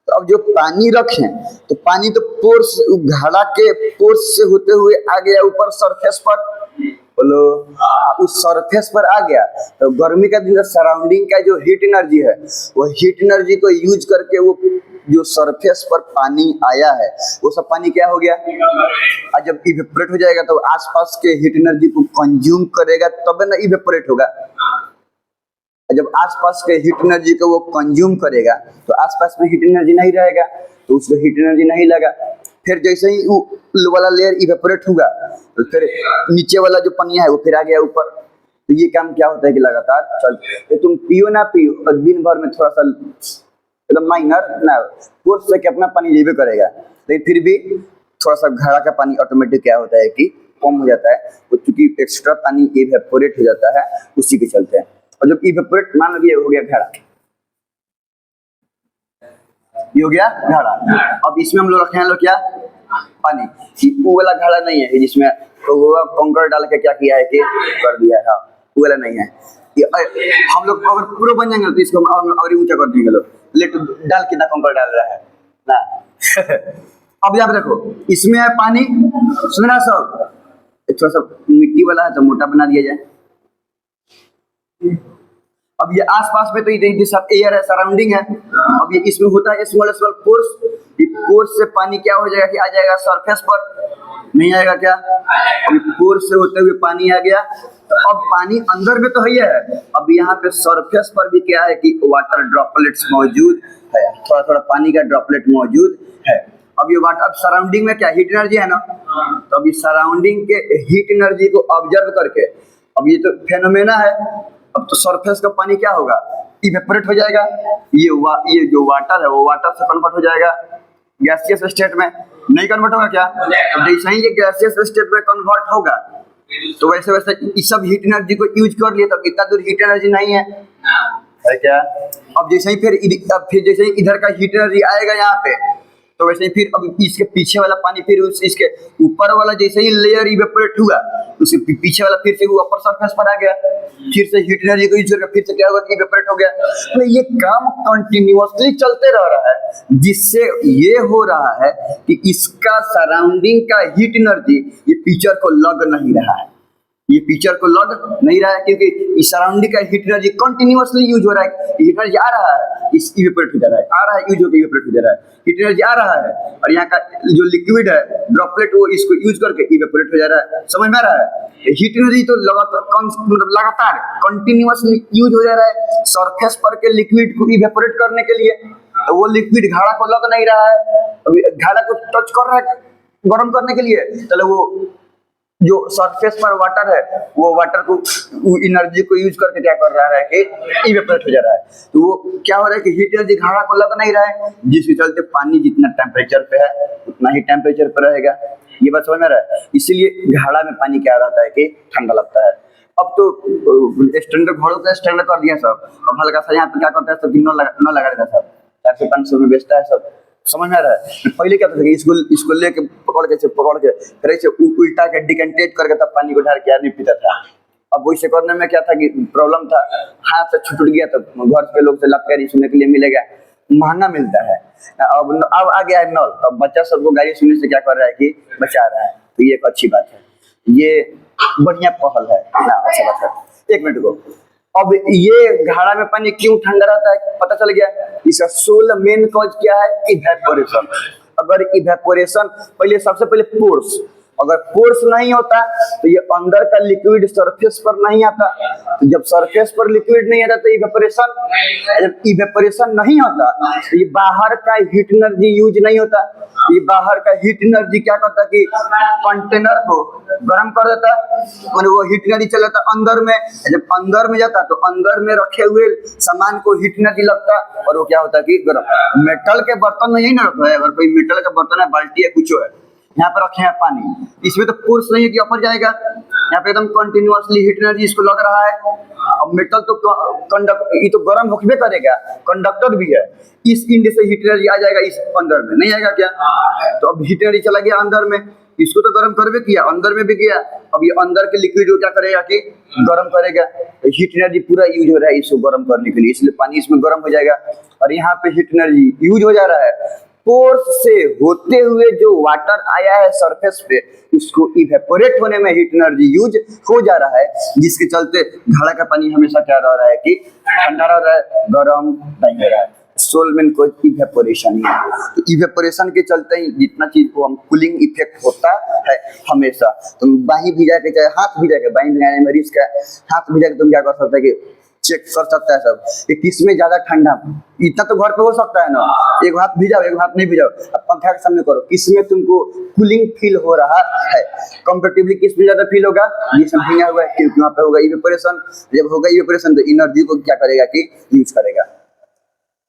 तो अब जो पानी रखें तो पानी तो पोर्स, घड़ा के पोर्स से होते हुए आ गया ऊपर सरफेस पर, बोलो उस सरफेस पर आ गया। तो गर्मी का दिन सराउंडिंग का जो हीट एनर्जी है, वो हीट एनर्जी को यूज करके वो जो सरफेस पर पानी आया है वो सब पानी क्या हो गया, और जब इवेपोरेट हो जाएगा तो आसपास के हीट एनर्जी को कंज्यूम करेगा तब ना इवेपोरेट होगा। जब आसपास के हीट एनर्जी को वो कंज्यूम करेगा तो आसपास में हीट एनर्जी नहीं रहेगा, तो उसको हीट एनर्जी नहीं लगा। फिर जैसे ही वो वाला लेयर इवेपोरेट हुआ तो फिर नीचे वाला जो पानी है वो फिर आ गया ऊपर। तो ये काम क्या होता है कि लगातार चल, तो तुम पियो ना पियो और दिन भर में थोड़ा सा एकदम माइनर ना फोर्स से अपना पानी जेबे करेगा, लेकिन फिर भी थोड़ा सा घड़ा का पानी ऑटोमेटिक क्या होता है कि कम हो जाता है, वो चूंकि एक्स्ट्रा पानी इवेपोरेट हो जाता है उसी के चलते हैं। और जब इवेपोरेट मान लो ये हो गया घड़ा, ये हो गया घड़ा, अब इसमें हम लोग रखे हैं लोग क्या, पानी। वो वाला घड़ा नहीं है जिसमें तो वो कंकर डाल के क्या किया है कि कर दिया है, हाँ वो वाला नहीं है। हम लोग अगर पूरा बन जाएंगे तो इसको और ऊंचा कर देंगे लोग, लेट डाल कितना कंकर डाल रहा है ना। अब यहाँ पे देखो इसमें है पानी, सुनना सब, थोड़ा सा मिट्टी वाला है तो मोटा बना दिया जाए। अब ये आसपास में तो ये सब एयर है, सराउंडिंग है। अब ये इसमें होता है स्मॉल स्मॉल पोर्स, ये पोर्स से पानी क्या हो जाएगा कि आ जाएगा सरफेस पर, नहीं आएगा क्या, अब पोर्स से होते हुए पानी आ गया। तो अब पानी अंदर में तो है, अब यहाँ पे सरफेस पर भी क्या है कि वाटर ड्रॉपलेट्स मौजूद है, थोड़ा थोड़ा पानी का ड्रॉपलेट मौजूद है। अब ये वाटर, अब सराउंडिंग में क्या हीट एनर्जी है ना, तो अब ये सराउंडिंग के हीट एनर्जी को ऑब्जर्व करके, अब ये तो फेनोमेना है, अब तो सरफेस का पानी क्या होगा, इवेपोरेट हो जाएगा। ये जो वाटर है वो वाटर से कन्वर्ट हो जाएगा गैसियस स्टेट में, नहीं कन्वर्ट होगा क्या, अब जैसे ही ये गैसियस स्टेट में कन्वर्ट होगा तो वैसे वैसे इस सब हीट एनर्जी को यूज कर लिए, तब इतना दूर हीट एनर्जी नहीं है क्या। अब जैसे ही फिर जैसे ही इधर का हीट एनर्जी आएगा यहाँ पे, तो वैसे ही फिर अब इसके पीछे वाला पानी फिर इसके ऊपर वाला जैसे ही लेयर इवेपोरेट हुआ, उसके पीछे वाला फिर से वो अपर सरफेस पर आ गया, फिर से हीट एनर्जी को यूज करके फिर से क्या होगा कि इवेपोरेट हो गया। तो ये काम कंटिन्यूअसली चलते रह रहा है, जिससे ये हो रहा है कि इसका सराउंडिंग का हीट एनर्जी ये पिक्चर को लग नहीं रहा है, ये पिक्चर को लग नहीं रहा है, क्योंकि इस सराउंडिंग का हीट एनर्जी कंटिन्यूअसली यूज हो रहा है। हीट एनर्जी आ रहा है, इस इवेपोरेट हो जा रहा है, आ रहा है, यूज होकर इवेपोरेट हो जा रहा है, हीट एनर्जी आ रहा है, और यहाँ का जो लिक्विड है ड्रॉपलेट वो इसको यूज करके इवेपोरेट हो जा रहा है। समझ में आ रहा है, हीट एनर्जी तो लगातार कंटिन्यूअसली यूज हो जा रहा है सरफेस पर के लिक्विड को इवेपोरेट करने के लिए। तो वो लिक्विड घड़ा को लग नहीं रहा है, अभी घड़ा को टच कर रहा है गर्म करने के लिए, चलो वो जो सरफेस पर वाटर है वो वाटर को एनर्जी को यूज करके क्या कर रहा है कि इवेपोरेट हो जा रहा है। तो वो क्या हो रहा है कि हीट एनर्जी घड़ा को लग नहीं रहा है, जिसके चलते पानी जितना टेम्परेचर पे है उतना ही टेम्परेचर पर रहेगा। ये बात समझ में रहा है, इसीलिए घड़ा में पानी क्या रहता है कि ठंडा लगता है। अब तो स्टैंडर्ड घड़ों का स्टैंडर्ड कर दिया सब, अब हल्का सा यहाँ पे क्या करता है सब न लगा देता सब, 400-500 में बेचता है सब। समझ में आ रहा है, पहले क्या था कि इसको लेके पकड़ के फिर ऐसे उल्टा के डिकेंटेट करके तब पानी को ढाल के आदमी पीता था। अब वैसे करने में क्या था कि प्रॉब्लम था, हाथ से छूट गया तो घर के लोग से लपकारी सुनने के लिए मिलेगा, महंगा मिलता है। अब आ गया है नल, अब बच्चा सबको गाड़ी सुनने से क्या कर रहा है कि बचा रहा है। तो ये एक अच्छी बात है, ये बढ़िया पहल है ना, अच्छा बात है। एक मिनट को, अब ये घड़ा में पानी क्यों ठंडा रहता है पता चल गया। इसका सोल मेन कॉज क्या है, इवेपोरेशन। अगर इवेपोरेशन सबसे पहले पोर्स, अगर पोर्स नहीं होता तो ये अंदर का लिक्विड सरफेस पर नहीं आता, तो जब सरफेस पर लिक्विड नहीं आता तो इवेपोरेशन, जब इवेपोरेशन नहीं होता तो ये बाहर का हीट एनर्जी यूज नहीं होता। ये बाहर का हीट एनर्जी क्या करता कि कंटेनर को गर्म कर देता, और वो हीट एनर्जी चला जाता अंदर में। जब अंदर में जाता तो अंदर में रखे हुए सामान को हीट एनर्जी लगता और वो क्या होता कि गर्म। मेटल के बर्तन में यही ना रखता है, अगर कोई मेटल का बर्तन है, बाल्टी है, कुछ है, यहाँ पर रखे हैं पानी, इसमें तो फोर्स नहीं है कि ऊपर जाएगा, यहाँ पे एकदम कंटिन्यूअसली हीट एनर्जी इसको लग रहा है। अब मेटल तो कंडक्ट, ये तो गर्म होके करेगा, कंडक्टर भी है, इस इंड से हीट एनर्जी आ जाएगा इस अंदर में, नहीं आएगा क्या? तो अब हीट एनर्जी चला गया अंदर में, इसको तो गर्म करवे किया, अंदर में भी गया, अब ये अंदर के लिक्विड को क्या करेगा कि गर्म करेगा। तो हीट एनर्जी पूरा यूज हो रहा है इसको गर्म करने के लिए, इसलिए पानी इसमें गर्म हो जाएगा। और यहाँ पे हीट एनर्जी यूज हो जा रहा है, पोर्स से होते हुए जो वाटर आया है सरफेस पे, उसको इवेपोरेट होने में हीट एनर्जी यूज हो जा रहा है, जिसके चलते घड़ा का पानी हमेशा क्या रह रहा है कि ठंडा रह रहा है, गर्म नहीं हो रहा है। सोलमेंट को इवेपोरेशन ही है। तो इवेपोरेशन के चलते ही जितना चीज को हम कूलिंग इफेक्ट होता है हमेशा। तुम बाही भिजा के, चाहे हाथ भिजा के, बाही भिजाने में रिस्क है, हाथ भिजा के तुम क्या कर सकते है कि चेक कर सकता है सब कि किसमें ज्यादा ठंडा, इतना तो घर पे हो सकता है ना, एक हाथ भिजाओ एक हाथ नहीं भिजाओ, अब पंखा के सामने करो, किसमें तुमको कूलिंग फील हो रहा है, कंपैरेटिवली किसमें ज्यादा फील होगा, ये सब भिजा हुआ है, क्योंकि वहाँ पे होगा इवेपोरेशन। जब होगा इवेपोरेशन तो एनर्जी को क्या करेगा कि यूज करेगा।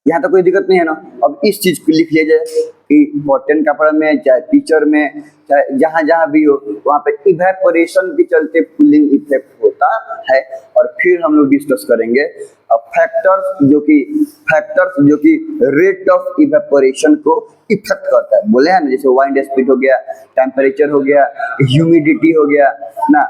यहाँ तो कोई दिक्कत नहीं है ना। अब इस चीज को लिख लीजिए कि कॉटन कपड़ा में, चाहे टीचर में, चाहे जहां जहां भी हो, वहां पे इवेपोरेशन के चलते कूलिंग इफेक्ट होता है। और फिर हम लोग डिस्कस करेंगे फैक्टर्स जो कि रेट ऑफ इवेपोरेशन को इफेक्ट करता है। बोले हैं ना, जैसे वाइंड स्पीड हो गया, टेम्परेचर हो गया, ह्यूमिडिटी हो गया ना,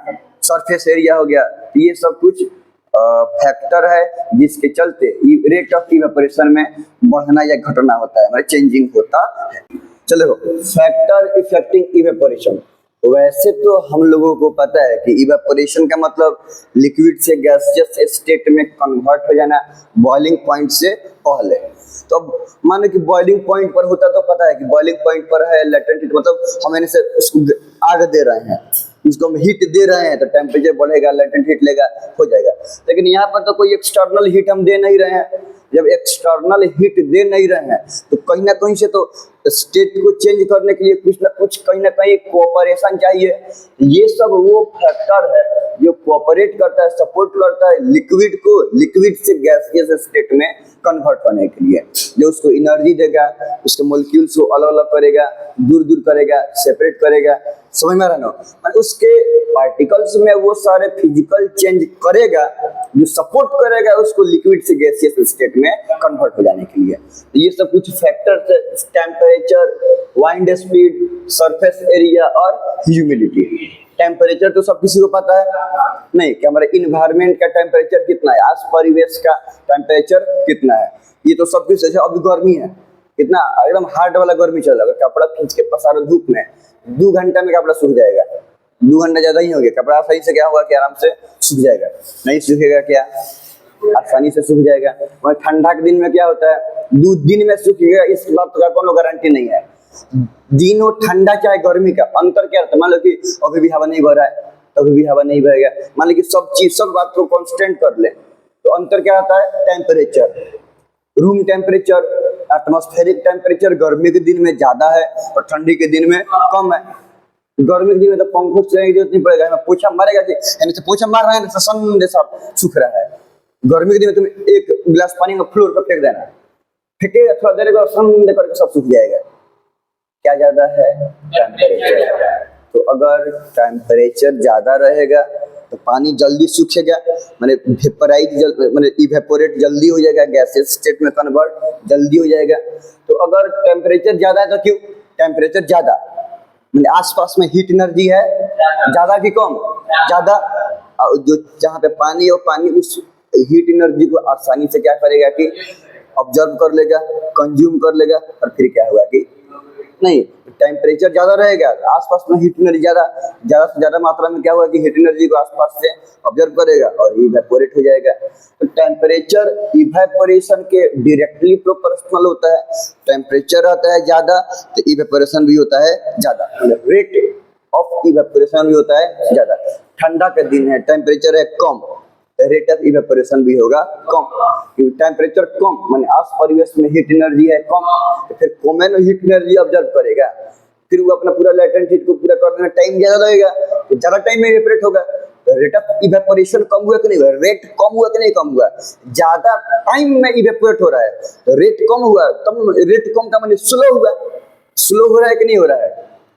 सरफेस एरिया हो गया, ये सब कुछ फैक्टर है जिसके चलते रेट ऑफ इवेपोरेशन में बढ़ना या घटना होता है, मतलब चेंजिंग होता है। चलो, फैक्टर इफेक्टिंग इवेपोरेशन। वैसे तो हम लोगों को पता है कि इवेपोरेशन का मतलब लिक्विड से गैसियस स्टेट में कन्वर्ट हो जाना बॉइलिंग पॉइंट से पहले। तो अब मानो कि बॉइलिंग पॉइंट पर होता तो पता है कि बॉइलिंग पॉइंट पर है लेटेंट हीट, मतलब हम इनसे उसको आग दे रहे हैं, उसको हम हीट दे रहे हैं, तो टेम्परेचर बढ़ेगा, लेटेंट हीट लेगा, हो जाएगा। लेकिन यहाँ पर तो कोई एक्सटर्नल हीट हम दे नहीं रहे हैं। जब एक्सटर्नल हीट दे नहीं रहे हैं तो कहीं ना कहीं से तो स्टेट को चेंज करने के लिए कुछ ना कुछ कहीं ना कहीं कोऑपरेशन चाहिए। ये सब वो फैक्टर है जो कोऑपरेट करता है, सपोर्ट करता है लिक्विड को लिक्विड से गैसियस स्टेट में कन्वर्ट होने के लिए, जो उसको एनर्जी देगा, उसके मॉलिक्यूल्स को अलग अलग करेगा, दूर दूर करेगा, सेपरेट करेगा। समझ में आ रहा है? उसके पार्टिकल्स में वो सारे फिजिकल चेंज करेगा जो सपोर्ट करेगा उसको लिक्विड से गैसियस स्टेट में कन्वर्ट हो जाने के लिए। ये सब कुछ फैक्टर्स है, temperature, wind speed, surface area और ह्यूमिडिटी। टेम्परेचर तो सब किसी को पता है नहीं कि हमारे इन्वायरमेंट का टेम्परेचर कितना है, आस परिवेश का टेम्परेचर कितना है, ये तो सब कुछ। अभी गर्मी है, कितना एकदम हार्ड वाला गर्मी चल रहा है, कपड़ा खींच के पसारो धूप में, 2 घंटा में कपड़ा सूख जाएगा। 2 घंटा ज्यादा ही हो गया, कपड़ा सही से क्या होगा कि आराम से सूख जाएगा, नहीं सूखेगा क्या, आसानी से सूख जाएगा। वहीं ठंडा के दिन में क्या होता है, 2 दिन में सूखेगा, इस बात का कोनो गारंटी नहीं है। दिन हो ठंडा चाहे गर्मी का अंतर क्या रहता है, मान लो कि अभी भी हवा नहीं बह रहा है, अभी भी हवा नहीं बहेगा, मान लो कि सब बात को कांस्टेंट कर ले, तो अंतर क्या रहता है, temperature, room temperature, atmospheric temperature गर्मी के दिन में ज्यादा है और ठंडी के दिन में कम है। गर्मी के दिन में तो पंखों से जरूरत नहीं पड़ेगा, पोछा मारेगा कि से पोछा मार रहा है तो सन जैसा सूख रहा है। गर्मी के दिन में तुम एक गिलास पानी में फ्लोर पर फेंक देना, फेंकेगा थोड़ा देर बाद सन करके सब सूख जाएगा। क्या ज्यादा है, टेम्परेचर। तो अगर टेम्परेचर ज्यादा रहेगा तो पानी जल्दी सूखेगा, माने वेपराइज माने इवेपोरेट जल्दी हो जाएगा, गैसियस स्टेट में कन्वर्ट जल्दी हो जाएगा। तो अगर टेम्परेचर ज्यादा है तो क्यों, टेम्परेचर ज्यादा माने आसपास में हीट एनर्जी है ज्यादा कि कम, ज्यादा। जो जहाँ पे पानी हो, पानी उस हीट एनर्जी को आसानी से क्या करेगा कि ऑब्जर्व कर लेगा, कंज्यूम कर लेगा, और फिर क्या होगा कि नहीं, टेम्परेचर ज्यादा रहेगा, आसपास में हीट एनर्जी ज्यादा से ज्यादा मात्रा में क्या होगा कि हीट एनर्जी को आसपास से ऑब्जर्व करेगा और इवेपोरेट हो जाएगा। तो टेम्परेचर इवेपोरेशन के डायरेक्टली प्रोपोर्शनल होता है। टेम्परेचर रहता है ज्यादा तो इवेपोरेशन भी होता है ज्यादा, रेट ऑफ इवेपोरेशन भी होता है ज्यादा। ठंडा का दिन है, टेम्परेचर है कम, रेट ऑफ इवेपोरेशन भी होगा कम, क्योंकि टेम्परेचर कम माने आस परिवेश में हीट एनर्जी है कम, तो फिर कॉमन हीट एनर्जी ऑब्जर्व करेगा, फिर वो अपना पूरा लेटेंट हीट को पूरा करने में टाइम ज्यादा लगेगा, तो ज्यादा टाइम में इवेपोरेट होगा। रेट ऑफ इवेपोरेशन कम हुआ कि नहीं हुआ, रेट कम हुआ कि नहीं कम हुआ, ज्यादा टाइम में इवेपोरेट हो रहा है तो रेट कम हुआ, तब रेट कम का माने स्लो हुआ, स्लो हो रहा है कि नहीं हो रहा है,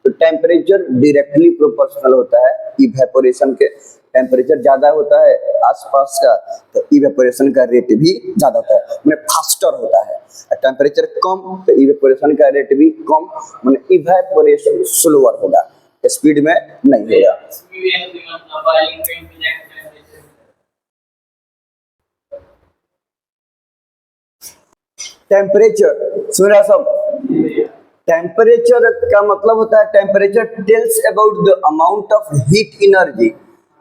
तो टेम्परेचर डायरेक्टली प्रोपोर्शनल होता है इवेपोरेशन के। टेम्परेचर ज्यादा होता है आसपास का तो इवेपोरेशन का रेट भी ज्यादा होता है, मैंने फास्टर होता है। टेम्परेचर कम तो इवेपोरेशन का रेट भी कम, मैंने इवेपोरेशन स्लोअर होगा, स्पीड में नहीं होगा। टेम्परेचर सुना सब, टेम्परेचर का मतलब होता है temperature tells about the amount of heat energy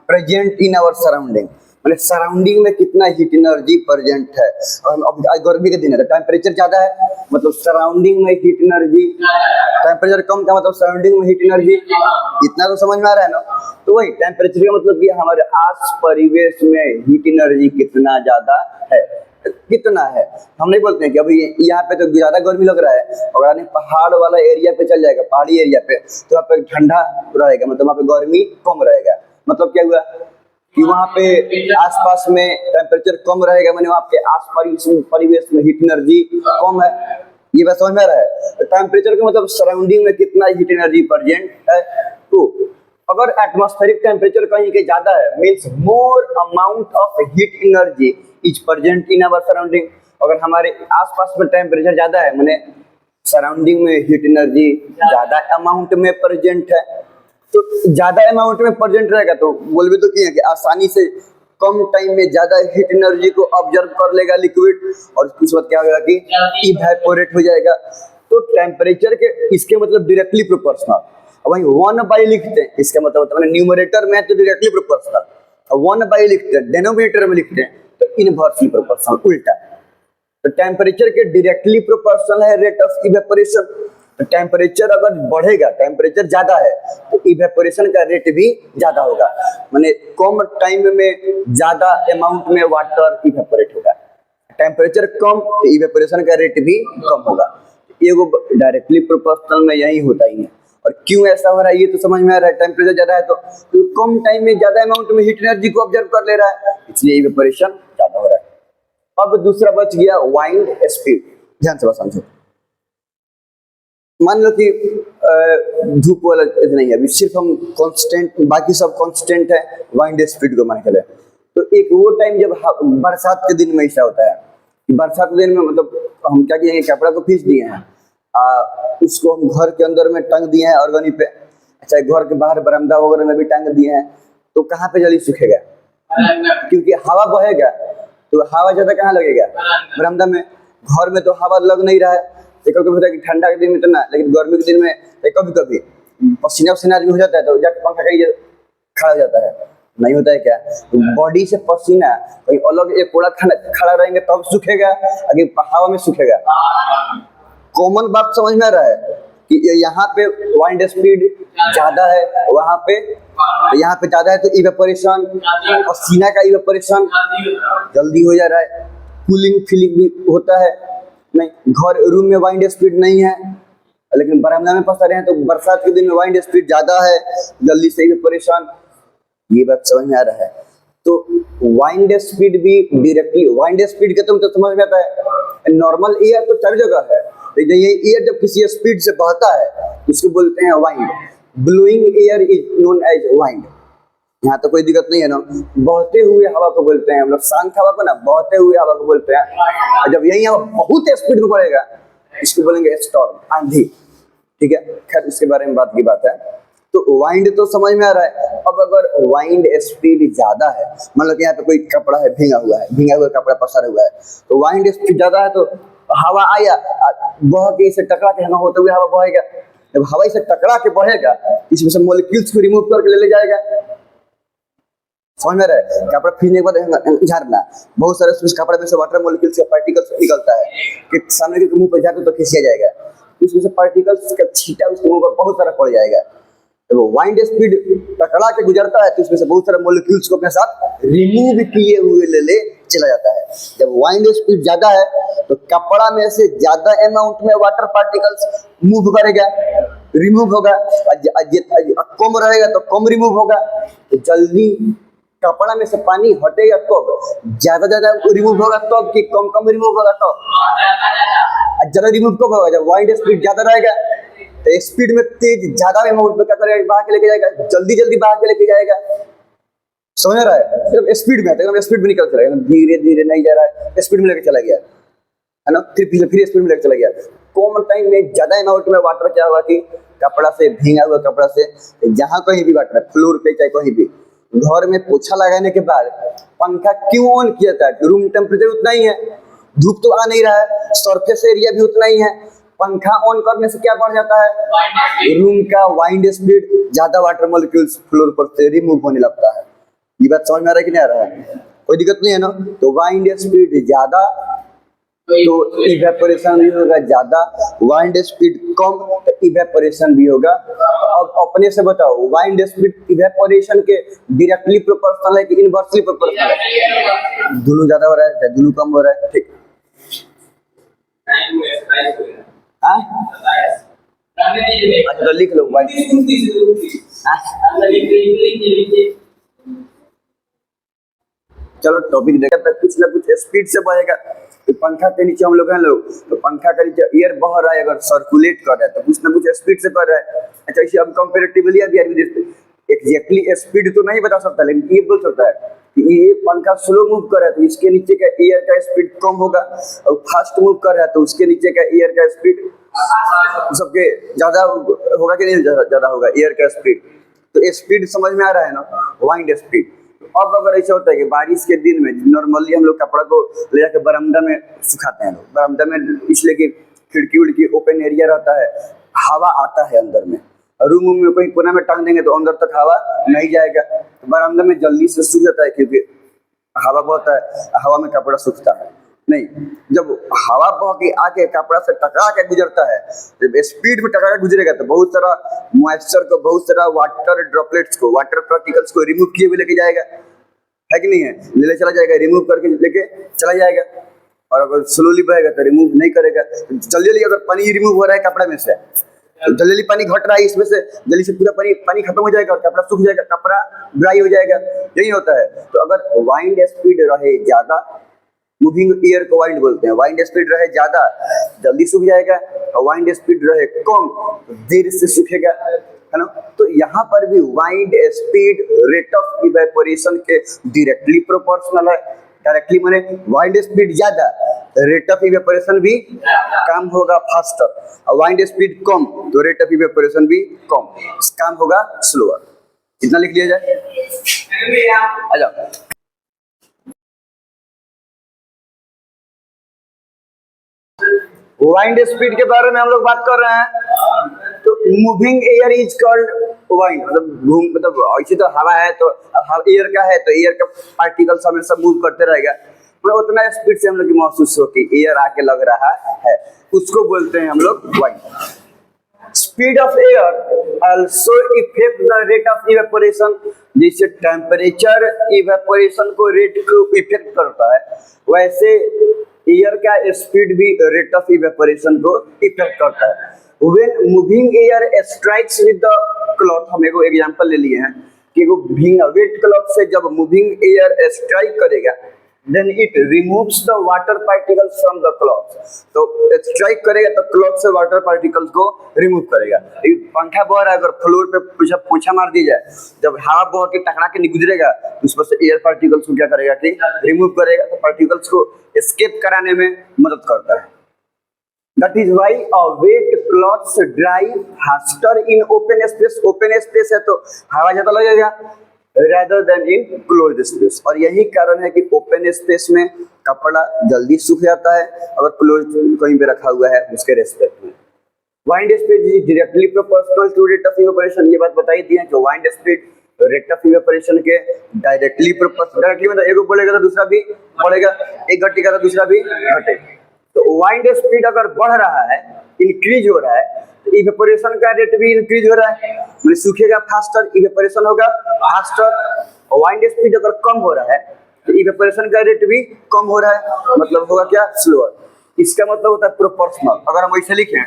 present in our surrounding, मतलब सराउंडिंग में कितना हीट एनर्जी प्रेजेंट है। और अब गर्मी के दिन है तो टेम्परेचर ज्यादा है मतलब सराउंडिंग में हीट एनर्जी, टेम्परेचर कम का मतलब सराउंडिंग में हीट एनर्जी, इतना तो समझ में आ रहा है ना। तो वही टेम्परेचर का मतलब कि हमारे आस परिवेश में हीट एनर्जी कितना ज्यादा है, कितना है। हम नहीं बोलते हैं कि अभी यहाँ पे तो ज्यादा गर्मी लग रहा है, अगर आपने पहाड़ वाला एरिया पे चल जाएगा, पहाड़ी एरिया पे, तो वहाँ पे ठंडा रहेगा, मतलब वहाँ पे गर्मी कम रहेगा। मतलब क्या हुआ कि वहाँ पे आसपास में टेम्परेचर कम रहेगा, मैंने वहाँ पे आस परिवेश में हीट एनर्जी कम है, ये बात समझ में आ रहा है। टेम्परेचर का मतलब सराउंडिंग में कितना हीट एनर्जी प्रेजेंट है। तो अगर एटमॉस्फेरिक टेम्परेचर कहीं के ज्यादा है means more amount of heat energy is present in our surrounding. अगर हमारे आसपास में टेम्परेचर ज्यादा है मैंने सराउंडिंग में हीट एनर्जी ज्यादा अमाउंट में प्रेजेंट है, तो ज्यादा अमाउंट में प्रेजेंट रहेगा तो बोलबे तो की है कि आसानी से कम टाइम में ज्यादा हीट एनर्जी को ऑब्जर्व कर लेगा लिक्विड, और उसके बाद क्या होगा कि इवेपोरेट हो जाएगा। तो टेम्परेचर के इसके मतलब डायरेक्टली प्रोपोर्शनल। अब वही 1/, लिखते हैं, इसका मतलब होता है न्यूमरेटर में तो डायरेक्टली प्रोपोर्शनल, 1/, लिखते हैं डिनोमिनेटर में लिखते हैं तो इनवर्सली प्रोपोर्शनल, उल्टा। तो टेम्परेचर के डायरेक्टली प्रोपोर्शनल है रेट ऑफ इवेपोरेशन। तो टेम्परेचर अगर बढ़ेगा, टेम्परेचर ज्यादा है तो इवेपोरेशन का रेट भी ज्यादा होगा, माने कम टाइम में ज्यादा अमाउंट में वाटर इवेपोरेट होगा। टेम्परेचर कम तो इवेपोरेशन का रेट भी कम होगा। ये वो डायरेक्टली प्रोपोर्शनल में यही होता ही है। और क्यों ऐसा हो रहा है ये तो समझ में आ रहा है, टेम्परेचर ज्यादा है तो कम टाइम में ज्यादा अमाउंट में हीट एनर्जी को ऑब्जर्व कर ले रहा है, इसलिए इवेपोरेशन ज्यादा हो रहा है। अब दूसरा बच गया वाइंड स्पीड, ध्यान से समझो। मान लो कि धूप वाला नहीं है, अभी सिर्फ हम कांस्टेंट, बाकी सब कांस्टेंट है, वाइंड स्पीड को मान के ले। तो एक वो टाइम जब बरसात के दिन में ऐसा होता है कि बरसात के दिन में मतलब हम क्या किए, कपड़ा को खींच दिए हैं, उसको हम घर के अंदर में टंग दिए हैं अरगनी पे, अच्छा घर के बाहर बरामदा वगैरह में भी टांग दिए हैं, तो कहाँ पे जल्दी सूखेगा, क्योंकि हवा बहेगा तो हवा ज्यादा कहाँ लगेगा, बरामदा में। घर में तो हवा लग नहीं रहा है, कभी होता है कि ठंडा के दिन में तो ना, लेकिन गर्मी के दिन में कभी कभी पसीना पसीना आदमी हो जाता है तो जाके पंखा कहीं खड़ा हो जाता है, नहीं होता है क्या, बॉडी से पसीना कहीं अलग एक कोड़ा खड़ा रहेंगे तब सूखेगा, अगर हवा में सूखेगा। कॉमन बात समझ में आ रहा है कि यहाँ पे वाइंड स्पीड ज्यादा है, वहां पे यहाँ पे ज्यादा है तो इवेपोरेशन, पसीना का इवेपोरेशन जल्दी हो जा रहा है, कूलिंग फीलिंग भी होता है। नहीं, घर रूम में वाइंड स्पीड नहीं है लेकिन बरामदा में पसा रहे हैं तो बरसात के दिन में वाइंड स्पीड ज्यादा है, जल्दी से इवेपोरेशन, ये बात समझ में आ रहा है। तो वाइंड स्पीड भी डायरेक्टली, वाइंड स्पीड के तो समझ में आता है, नॉर्मल एयर तो चार जगह है, लेकिन ये एयर जब किसी स्पीड से बहता है उसको बोलते हैं wind. Blowing air is known as wind. यहाँ तो कोई दिक्कत नहीं है ना, बहते हुए हवा को बोलते हैं हम लोग, शांत हवा को ना बहते हुए हवा को बोलते हैं, और जब यही हवा बहुत स्पीड में बढ़ेगा इसको बोलेंगे स्टॉर्म, आंधी। ठीक है, खैर इसके बारे में बात की बात है। तो वाइंड तो समझ में आ रहा है। अब अगर वाइंड स्पीड ज्यादा है, मतलब यहाँ पे कोई कपड़ा है भींगा हुआ कपड़ा पसरा हुआ है, तो वाइंड स्पीड ज्यादा है तो हवा आया बह के इसे टकरा के हवा होते हुए हवा बहेगा, जब हवा इसे टकरा के बढ़ेगा इसमें से मॉलिक्यूल्स को रिमूव करके ले जाएगा। समझ में रहा है, कपड़ा खींचने के बाद झाड़ना, बहुत सारे उसमें कपड़े में से वाटर मॉलिक्यूल्स का पार्टिकल्स निकलता है कि सामने के मुंह पर जाते तो खींचा जाएगा, उसमें से पार्टिकल्स का छींटा उसके मुंह पर बहुत सारा पड़ जाएगा। जब तो वाइंड स्पीड टकरा के गुजरता है तो उसमें से बहुत सारे मॉलिक्यूल्स को अपने साथ रिमूव किए हुए ले चला जाता है। जब वाइंड स्पीड ज्यादा है तो कपड़ा में से ज्यादा अमाउंट में वाटर पार्टिकल्स मूव करेगा, रिमूव होगा, कम रहेगा तो कम रिमूव होगा। तो जल्दी कपड़ा में से पानी हटेगा कब, ज्यादा रिमूव होगा तब कि कम रिमूव होगा तब, ज्यादा रिमूव कब होगा जब वाइंड स्पीड ज्यादा रहेगा। तो स्पीड में तेज ज्यादा अमाउंट में क्या करेगा, बहा के लेके जाएगा, जल्दी जल्दी बहा के लेके जाएगा। समझ रहा है, सिर्फ स्पीड में एकदम स्पीड में निकल चला गया, धीरे धीरे नहीं जा रहा है, स्पीड में लेके चला गया है ना, फिर स्पीड में लेके चला गया। कम टाइम में ज्यादा अमाउंट में वाटर क्या हुआ कि कपड़ा से भींगा हुआ कपड़ा से जहां कहीं भी वाटर, फ्लोर पे चाहे कहीं भी, घर में पोछा लगाने के बाद पंखा क्यों ऑन किया था, रूम टेम्परेचर उतना ही है, धूप तो आ नहीं रहा है, सरफेस एरिया भी उतना ही है, पंखा ऑन करने से क्या बढ़ जाता है, रूम का वाइंड स्पीड, ज्यादा वाटर मॉलिक्यूल्स फ्लोर पर से रिमूव होने लगता है। ये बात समझ में आ रहा है कि नहीं आ रहा है, कोई दिक्कत नहीं है ना। तो वाइंड स्पीड ज्यादा तो इवेपोरेशन भी होगा ज्यादा, वाइंड स्पीड कम तो इवेपोरेशन भी होगा। अब अपने से बताओ, वाइंड स्पीड इवेपोरेशन के डायरेक्टली प्रोपोर्शनल है कि इनवर्सली प्रोपोर्शनल है? दोनों ज्यादा हो रहा है, दोनों कम हो रहा है, ठीक। अच्छा तो लिख लो चलो टॉपिक देखा था, कुछ ना कुछ स्पीड से बढ़ेगा। तो पंखा के नीचे हम लोग हैं लोग, तो पंखा के नीचे एयर बह रहा है, अगर सर्कुलेट कर रहा है तो कुछ ना कुछ स्पीड से कर रहा है। अच्छा इसे हम कंपैरेटिवली अभी एग्जैक्टली स्पीड तो नहीं बता सकता, लेकिन ये बोल सकता है कि ये पंखा स्लो मूव कर रहा है तो इसके नीचे का एयर का स्पीड कम होगा, और फास्ट मूव कर रहा है तो उसके नीचे का एयर का स्पीड सबके ज्यादा होगा कि नहीं, ज्यादा होगा एयर का स्पीड। तो स्पीड समझ में आ रहा है ना, वाइंड स्पीड। अब अगर ऐसा होता है कि बारिश के दिन में नॉर्मली हम लोग कपड़ा को ले जाकर बरामदा में सुखाते हैं, लोग बरामदा में इसलिए कि खिड़की उड़की ओपन एरिया रहता है, हवा आता है अंदर में, रूम में कोई कोना में टांग देंगे तो अंदर तक हवा नहीं जाएगा, तो बरामदा में जल्दी से सूख जाता है क्योंकि हवा बहता है, हवा में कपड़ा सूखता है नहीं। जब हवा बह के आके कपड़ा से टकरा के गुजरता है, जब स्पीड में टकरा के गुजरेगा तो बहुत सारा मॉइस्चर को, बहुत सारा वाटर ड्रॉपलेट्स को, वाटर पार्टिकल्स को रिमूव किए हुए लेके जाएगा, है कि नहीं है, ले चला जाएगा, रिमूव करके लेके चला जाएगा। और अगर स्लोली बहेगा तो रिमूव नहीं करेगा। जल्दी जल्दी अगर पानी रिमूव हो रहा है कपड़े में से, तो जल्दी जल्दी पानी घट रहा है इसमें से, जल्दी से पूरा पानी खत्म हो जाएगा और कपड़ा सूख जाएगा, कपड़ा ड्राई हो जाएगा, यही होता है। तो अगर वाइंड स्पीड रहे ज्यादा, मूविंग एयर को वाइंड बोलते हैं, वाइंड स्पीड रहे ज्यादा जल्दी सूख जाएगा, और वाइंड स्पीड रहे कम देर से सूखेगा, है ना। तो यहाँ पर भी wind speed rate of evaporation के डायरेक्टली प्रोपोर्शनल है। डायरेक्टली माने वाइंड स्पीड ज्यादा, रेट ऑफ इवेपोरेशन भी कम होगा, फास्टर, और वाइंड स्पीड कम तो रेट ऑफ इवेपोरेशन भी कम, काम होगा स्लोअर। इतना लिख लिया जाए, आ जाओ। वाइंड स्पीड के बारे में हम लोग बात कर रहे हैं। तो moving air is called wind, मतलब ऐसे तो हवा है तो एयर का है तो एयर का पार्टिकल्स हमेशा मूव करते रहेगा, मतलब उतना स्पीड से हम लोग महसूस हो कि एयर आके लग रहा है, उसको बोलते हैं हम लोग wind. Speed of air also effect the rate of evaporation, जैसे टेम्परेचर इवेपोरेशन को रेट को इफेक्ट करता है, वैसे एयर का स्पीड भी रेट ऑफ इवेपोरेशन को इफेक्ट करता है। When moving air strikes with the cloth, हम एक एग्जांपल ले लिए हैं कि वो भींगा वेट क्लॉथ से जब मूविंग एयर स्ट्राइक करेगा, then it removes the water particles from the cloth, तो स्ट्राइक करेगा तो क्लॉथ से वाटर पार्टिकल्स को रिमूव करेगा। पंखा बह रहा है, अगर फ्लोर पे पोछा मार दी जाए, जब हवा बह के टकरा के गुजरेगा तो उस पर से एयर पार्टिकल्स को क्या करेगा कि रिमूव करेगा, तो पार्टिकल्स को एस्केप कराने में मदद करता है। That is why a wet cloths dry faster in open space. Open space है तो हवा ज्यादा लगेगा rather than in closed space, और यही कारण है कि open space में कपड़ा जल्दी सूख जाता है अगर closed कहीं पे रखा हुआ है उसके रेस्पेक्ट में। Wind speed is directly proportional to rate of evaporation, ये बात बताई दी है कि wind speed rate of evaporation के डायरेक्टली प्रोपोर्शनल, डायरेक्टली मतलब एक बढ़ेगा तो दूसरा भी बढ़ेगा, एक घटेगा तो दूसरा भी घटेगा। तो वाइंड स्पीड अगर बढ़ रहा है, इंक्रीज हो रहा है, तो इवेपोरेशन का रेट भी इंक्रीज हो रहा है, मतलब सूखेगा फास्टर, इवेपोरेशन होगा फास्टर। और वाइंड स्पीड अगर कम हो रहा है तो इवेपोरेशन का रेट भी कम हो रहा है, मतलब होगा क्या, स्लोअर। इसका मतलब होता है प्रोपोर्शनल। अगर हम ऐसे लिखें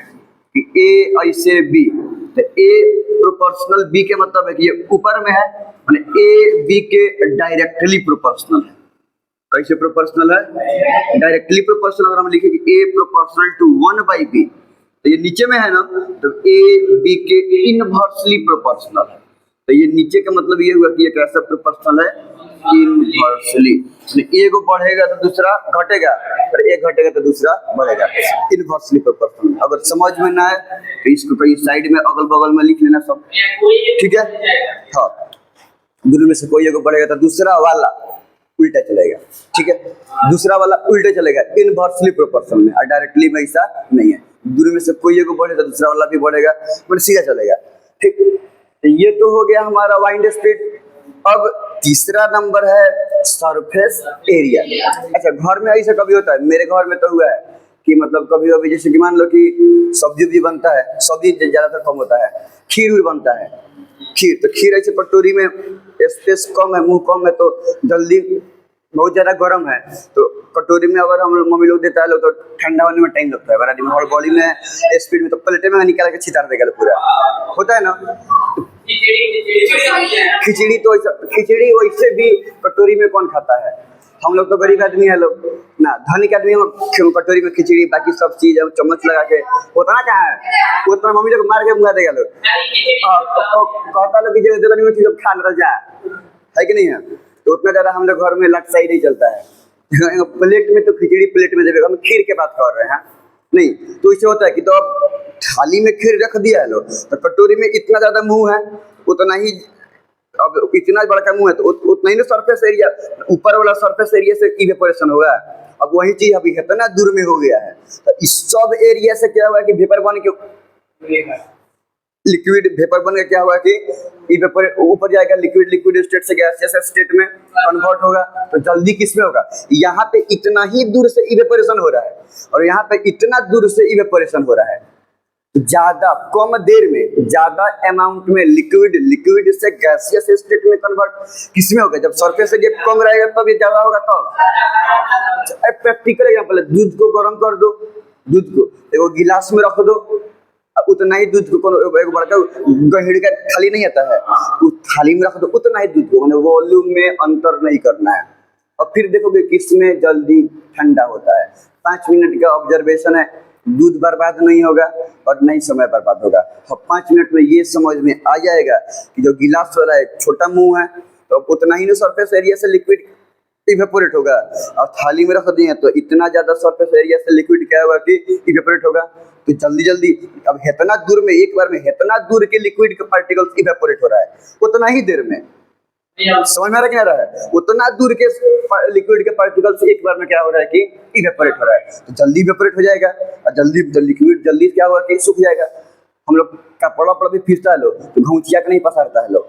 कि ए ऐसे बी, तो ए प्रोपोर्शनल बी के मतलब है कि ये ऊपर में है, मतलब ए बी के डायरेक्टली प्रोपोर्शनल है। कैसे प्रोपोर्शनल है, डायरेक्टली प्रोपोर्शनल। अगर हम लिखे कि ए प्रोपोर्शनल टू 1/b, तो ये नीचे में है ना, तो ए बी के इनवर्सली प्रोपोर्शनल है। तो ये नीचे का मतलब ये हुआ कि ये कैसा प्रोपोर्शनल है, इनवर्सली। एक बढ़ेगा तो दूसरा घटेगा, और एक घटेगा तो दूसरा बढ़ेगा, इनवर्सली प्रोपोर्शनल। अगर समझ में ना है तो इसको कहीं साइड में अगल बगल में लिख लेना सब, ठीक है। हाँ, दोनों में से कोई एक बढ़ेगा तो दूसरा वाला उल्टा चलेगा, ठीक है। दूसरा वाला उल्टा चलेगा इनवर्सली प्रोपोर्शनल में, और डायरेक्टली में ऐसा नहीं है। दोनों में से कोई एक बढ़ेगा तो दूसरा वाला भी बढ़ेगा, मतलब सीधा चलेगा, ठीक। तो ये तो हो गया हमारा वाइंड स्पीड। अब तीसरा नंबर है सरफेस एरिया। अच्छा, घर में ऐसा कभी होता है, मेरे घर में तो हुआ है कि मतलब कभी कभी जैसे कि मान लो कि सब्जी भी बनता है, सब्जी ज्यादातर कम होता है, खीर भी बनता है, खीर तो खीर ऐसे कटोरी में स्पेस कम है, मुंह कम है, तो जल्दी बहुत ज्यादा गर्म है तो कटोरी में अगर हम मम्मी लोग देता है लोग तो ठंडा होने में टाइम लगता है, बड़ा दिन और बॉडी में स्पीड में तो प्लेटे में निकाल के छितार देगा पूरा, होता है ना। खिचड़ी तो खिचड़ी वैसे भी कटोरी में कौन खाता है, हम लोग तो गरीब आदमी है लोग ना, धनिक आदमी हम कटोरी में खिचड़ी बाकी सब चीज हम चम्मच लगा के, उतना क्या है उतना मम्मी लोग मार के मुंगा देगा लोग, कहता लोग कि खा न जाए, है कि नहीं है। तो उतना ज्यादा हम लोग घर में लटसाई नहीं चलता है। प्लेट में तो खिचड़ी प्लेट में देगा, हम खीर के बात कर रहे हैं नहीं, तो इससे होता है कि तो अब थाली में खीर रख दिया है लोग, तो कटोरी में इतना ज्यादा मुंह है उतना ही, अब इतना बड़ा मुंह है तो उतना ही ना सरफेस एरिया, ऊपर वाला सरफेस एरिया से इवेपोरेशन होगा। अब वही चीज अभी है तो ना दूर में हो गया है, तो इस सब एरिया से क्या हुआ कि वेपर बन के लिक्विड वेपर बन के क्या हुआ कि इवेपोरेट ऊपर जाएगा, लिक्विड लिक्विड स्टेट से गैसियस स्टेट में कन्वर्ट होगा। तो जल्दी किस में होगा, यहाँ पे इतना ही दूर से इवेपोरेशन हो रहा है और यहाँ पे इतना दूर से इवेपोरेशन हो रहा है। ज्यादा कम देर में ज्यादा अमाउंट में लिक्विड लिक्विड से गैसियस स्टेट में कन्वर्ट किसमें होगा, जब सरफेस एरिया कम रहेगा तब ये ज्यादा होगा। तब प्रैक्टिकल एग्जांपल है, दूध को गर्म कर दो, दूध को एक गिलास में रख दो, उतना ही दूध को एक बड़का गहिड़ का थाली नहीं आता है, उस थाली में रख दो, उतना ही दूध को, वॉल्यूम में अंतर नहीं करना है। और फिर देखोगे किसमें जल्दी ठंडा होता है। 5 मिनट का ऑब्जर्वेशन है, दूध बर्बाद नहीं होगा और नहीं समय बर्बाद होगा। अब 5 मिनट में ये समझ में आ जाएगा कि जो गिलास वाला एक छोटा मुंह है तो उतना ही ना सरफेस एरिया से लिक्विड इवेपोरेट होगा, और थाली में रख दिए तो इतना ज्यादा सरफेस एरिया से लिक्विड क्या होगा कि इवेपोरेट होगा। तो जल्दी जल्दी अब इतना दूर में एक बार में इतना दूर के लिक्विड के पार्टिकल्स इवेपोरेट हो रहा है, उतना ही देर में, समझ में आ रहा है, उतना दूर के लिक्विड के पार्टिकल्स एक बार में क्या हो रहा है कि इवेपोरेट हो रहा है। तो जल्दी इवेपोरेट हो जाएगा और जल्दी लिक्विड जल्दी क्या होगा कि सूख जाएगा। हम लोग कपड़ा पड़ा भी फिरता है लोग तो घुंचिया के नहीं पसारता है लोग,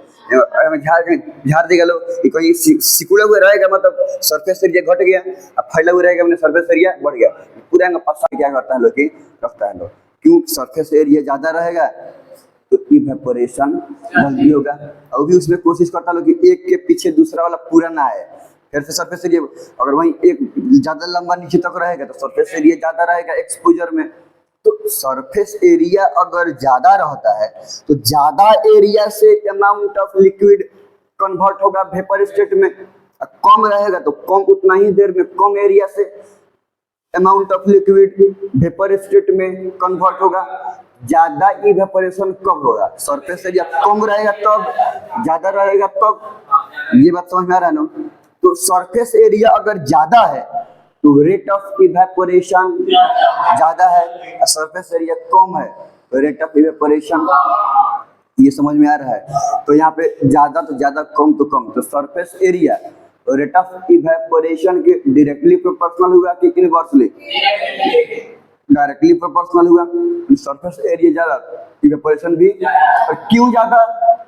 झाड़ देगा लोग कि कहीं सिकुड़ा हुआ रहेगा, मतलब सरफेस एरिया घट गया, अब फैला हुआ रहेगा मैंने सरफेस एरिया बढ़ गया, पूरा पसार क्या करता है लोग कि रखता है लोग, क्यों सरफेस एरिया ज्यादा रहेगा तो इवेपोरेशन जल्दी होगा। और भी उसमें कोशिश करता लोग कि एक के पीछे दूसरा वाला पूरा ना आए, फिर से सरफेस एरिया अगर वहीं एक ज्यादा लंबा नीचे तक रहेगा तो सरफेस एरिया ज्यादा रहेगा एक्सपोजर में। तो सरफेस एरिया अगर ज्यादा रहता है तो ज्यादा एरिया से अमाउंट ऑफ लिक्विड कन्वर्ट होगा वेपर स्टेट में, कम रहेगा तो कम उतना ही देर में कम एरिया से amount of liquid vapour state में कन्वर्ट होगा। ज्यादा इवेपोरेशन कब होगा, सरफेस एरिया कम रहेगा तब, ज्यादा रहेगा तब, ये बात समझ में आ रहा है ना। तो सरफेस एरिया अगर ज्यादा है तो रेट ऑफ इवेपोरेशन ज्यादा है, सरफेस एरिया कम है तो रेट ऑफ इवेपोरेशन, ये समझ में आ रहा है। तो यहाँ पे ज्यादा तो ज्यादा कम तो कम, तो surface area rate of evaporation के डायरेक्टली प्रोपोर्शनल हुआ कि इनवर्सली, डायरेक्टली प्रोपोर्शनल हुआ। सरफेस एरिया ज्यादा इवेपोरेशन भी, और क्यों ज्यादा,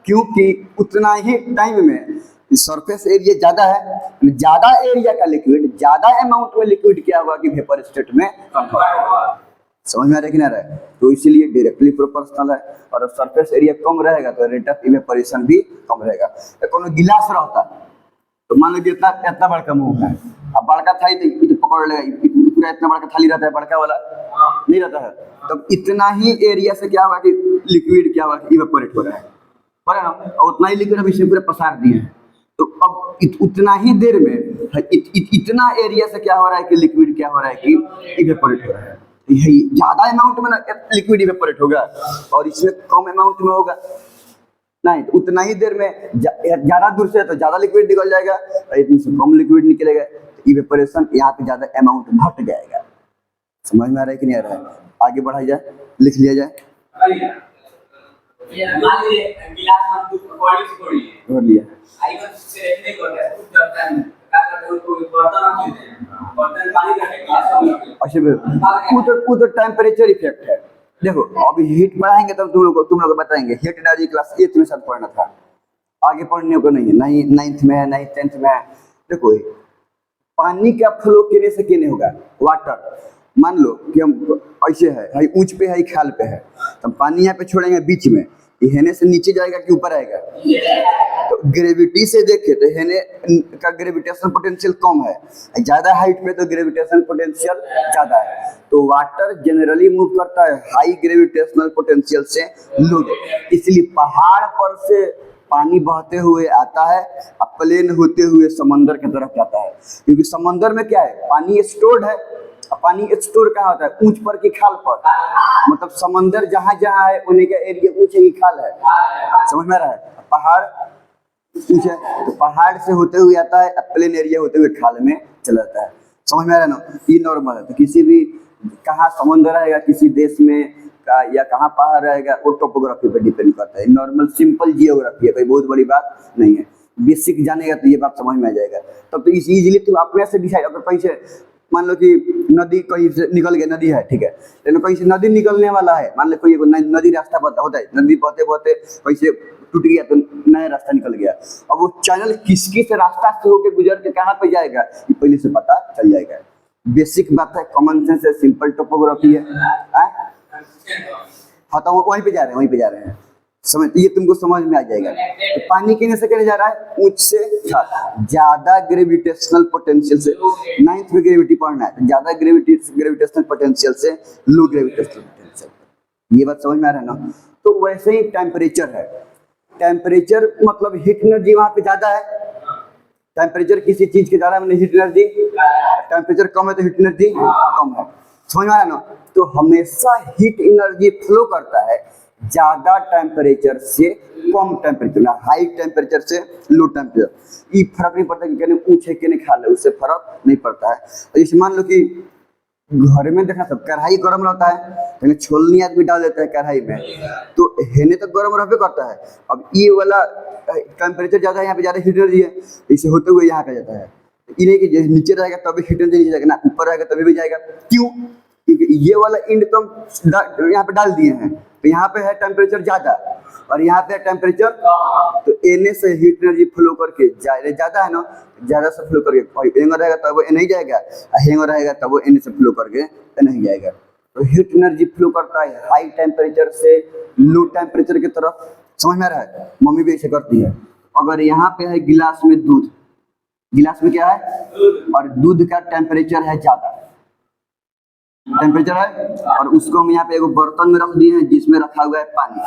क्योंकि उतना ही टाइम में सरफेस एरिया ज्यादा है, ज्यादा एरिया का लिक्विड ज्यादा अमाउंट में लिक्विड क्या हुआ कि वेपर स्टेट में कन्वर्ट होगा। समझ में आ रहा है कि नहीं रहा है, तो इसीलिए डायरेक्टली प्रोपोर्शनल है। और सरफेस एरिया कम रहेगा तो रेट ऑफ इवेपोरेशन भी कम रहेगा। तो कोनो गिलास रहता तो मान लीजिए इतना बड़का मुंह है, अब बड़का थाली तो पकड़ लेगा, पूरा इतना बड़का थाली रहता है, बड़का वाला नहीं रहता है, तब इतना ही एरिया से क्या हुआ कि लिक्विड क्या हुआ कि इवेपोरेट हो रहा है ना, और उतना ही लिक्विड हम इसमें पूरे पसार दिए हैं। तो अब उतना ही देर में इतना एरिया से क्या हो रहा है कि लिक्विड क्या हो रहा है कि इवेपोरेट हो रहा है। यही ज्यादा अमाउंट में ना लिक्विड इवेपोरेट होगा और इसमें कम अमाउंट में होगा नहीं, तो उतना ही देर में ज्यादा दूर से तो ज्यादा लिक्विड निकल जाएगा और इतने से कम लिक्विड निकलेगा, तो इवेपोरेशन यहाँ पे ज्यादा अमाउंट घट जाएगा। समझ में आ रहा है कि नहीं आ रहा है? आगे बढ़ाया जाए, लिख लिया जाए। भर लिया अच्छा, वो तो टेम्परेचर इफेक्ट है। देखो अभी हीट बढ़ाएंगे तब तुम लोग बताएंगे। हीट एनर्जी क्लास 8 में सब पढ़ना था, आगे पढ़ने को नहीं है, नहीं 9th में है, नहीं 10th में है। देखो पानी का फ्लो केने से केने होगा, वाटर मान लो कि हम ऐसे है ऊंच पे है खाल पे है, तो पानी यहाँ पे छोड़ेंगे बीच में, हेने से नीचे जाएगा कि ऊपर आएगा? तो ग्रेविटी से देखे तो हेने का ग्रेविटेशनल पोटेंशियल कम है, ज्यादा हाइट पे तो ग्रेविटेशनल पोटेंशियल ज्यादा है। तो वाटर जनरली मूव करता है हाई ग्रेविटेशनल पोटेंशियल से लो, इसलिए पहाड़ पर से पानी बहते हुए आता है और प्लेन होते हुए समंदर की तरफ जाता है, क्योंकि समंदर में क्या है, पानी स्टोर्ड है। पानी स्टोर कहाँ होता है? ऊंच पर की खाल पर, मतलब समंदर जहाँ जहाँ है उन्हीं का एरिया ऊंचे की खाल है। समझ में आ रहा है? पहाड़ ऊंचे, तो पहाड़ से होते हुए आता है, प्लेन एरिया होते हुए खाल में चला जाता है। समझ में आ रहा है ना? ये नॉर्मल है। तो किसी भी कहाँ समुद्र रहेगा किसी देश में का या कहाँ पहाड़ रहेगा वो टोपोग्राफी पर डिपेंड करता है। नॉर्मल सिंपल जियोग्राफी है, कोई बहुत बड़ी बात नहीं है। बेसिक जानेगा तो ये बात समझ में आ जाएगा। तब तो इजीली तुम अपने से डिसाइड, अगर कहीं से मान लो कि नदी कहीं से निकल गया, नदी है ठीक है, लेकिन कहीं से नदी निकलने वाला है, मान लो कोई नदी रास्ता होता है, नदी बहते बहते कहीं से टूट गया तो नया रास्ता निकल गया। अब वो चैनल किस रास्ता से होकर गुजर के कहाँ पे जाएगा ये पहले से पता चल जाएगा। बेसिक बात है, कॉमन सेंस है, सिंपल टोपोग्राफी है। हाँ तो वहीं पे जा रहे हैं, वहीं पे जा रहे हैं। समझ, ये तुमको समझ में आ जाएगा। तो पानी कहने से कहने जा रहा है ऊंच से ज्यादा ग्रेविटेशनल पोटेंशियल से, 9th में ग्रेविटी पढ़ना है, तो ज्यादा ग्रेविटेशनल पोटेंशियल से लो ग्रेविटेशनल पोटेंशियल। ये बात समझ में आ रहा है ना? तो वैसे ही टेम्परेचर है। टेम्परेचर मतलब हीट एनर्जी वहां पे ज्यादा है। टेम्परेचर किसी चीज के ज्यादा मतलब हीट एनर्जी, टेम्परेचर कम है तो हीट एनर्जी कम है। समझ में आ रहा है ना? तो हमेशा हीट एनर्जी फ्लो करता है ज्यादा टेम्परेचर से कम टेम्परेचर, हाई टेम्परेचर से लो टेम्परेचर। ये फर्क नहीं पड़ता कि कहने ऊंचे के नहीं खा ले, उससे फर्क नहीं पड़ता है। जैसे मान लो कि घर में देखना सब कढ़ाई गर्म रहता है, यानी छोलनी आदमी डाल देता है कढ़ाई में, तो हेने तो गर्म रहबे करता है। अब ये वाला टेम्परेचर ज्यादा है, यहाँ पे ज्यादा हीट एनर्जी है, इसे होते हुए यहाँ पे जाता है। ये नहीं कि नीचे रहेगा तभी हीट एनर्जी नीचे जाएगा ना, ऊपर रहेगा तभी भी जाएगा। क्यों? क्योंकि ये वाला इंड तो हम यहाँ पे डाल दिए हैं, तो यहाँ पे है टेम्परेचर ज्यादा और यहाँ पे है टेम्परेचर, तो एने से हीट एनर्जी फ्लो करके ज्यादा है ना, ज्यादा से फ्लो करके एंगर रहेगा तब वो नहीं जाएगा, हेंगर रहेगा तब वो एने से फ्लो करके नहीं जाएगा। तो हीट एनर्जी फ्लो करता है हाई टेम्परेचर से लो टेम्परेचर की तरफ। समझ में आ रहा है? मम्मी भी ऐसे करती है। अगर यहाँ पे है गिलास में दूध, गिलास में क्या है और दूध का टेम्परेचर है ज्यादा, टेम्परेचर है, और उसको हम यहाँ पे एक बर्तन में रख दिए हैं जिसमें रखा हुआ है पानी,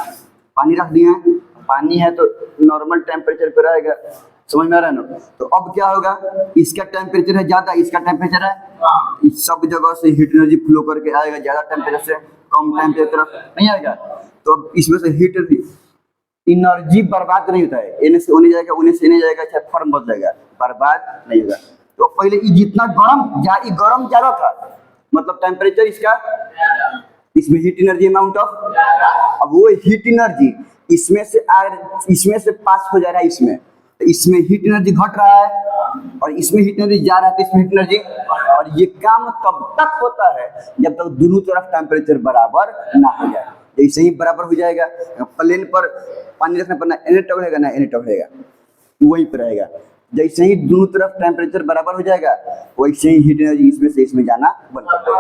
पानी रख दिए हैं, पानी है तो नॉर्मल टेम्परेचर पे रहेगा। समझ में आ रहा है ना? तो अब क्या होगा, इसका टेम्परेचर है ज्यादा, इसका टेम्परेचर है, इस सब जगह से हीट एनर्जी फ्लो करके आएगा, ज्यादा टेम्परेचर से कम टेम्परेचर तरफ नहीं आएगा। तो अब इसमें से हीट एनर्जी बर्बाद नहीं होता है, इन्हें से उन्हें जाएगा, उन्हें से इन्हें जाएगा, चाहे फॉर्म बदल जाएगा, बर्बाद नहीं होगा। तो पहले जितना गर्म ज्यादा था, मतलब टेम्परेचर इसका, इसमें हीट एनर्जी अमाउंट ऑफ, अब वो हीट एनर्जी इसमें से पास हो जा रहा है, इसमें हीट एनर्जी घट रहा है और इसमें हीट एनर्जी जा रहा है, तो इसमें हीट एनर्जी, और ये काम तब तक होता है जब तक दोनों तरफ टेम्परेचर बराबर ना हो जाए। जैसे ही बराबर हो जाएगा, प्लेन पर पानी रखने पर ना एने टकरेगा ना एने टकरेगा, वहीं पर रहेगा। जैसे ही दोनों तरफ टेम्परेचर बराबर हो जाएगा, वैसे ही हीट एनर्जी इसमें से इसमें जाना बंद कर देगा।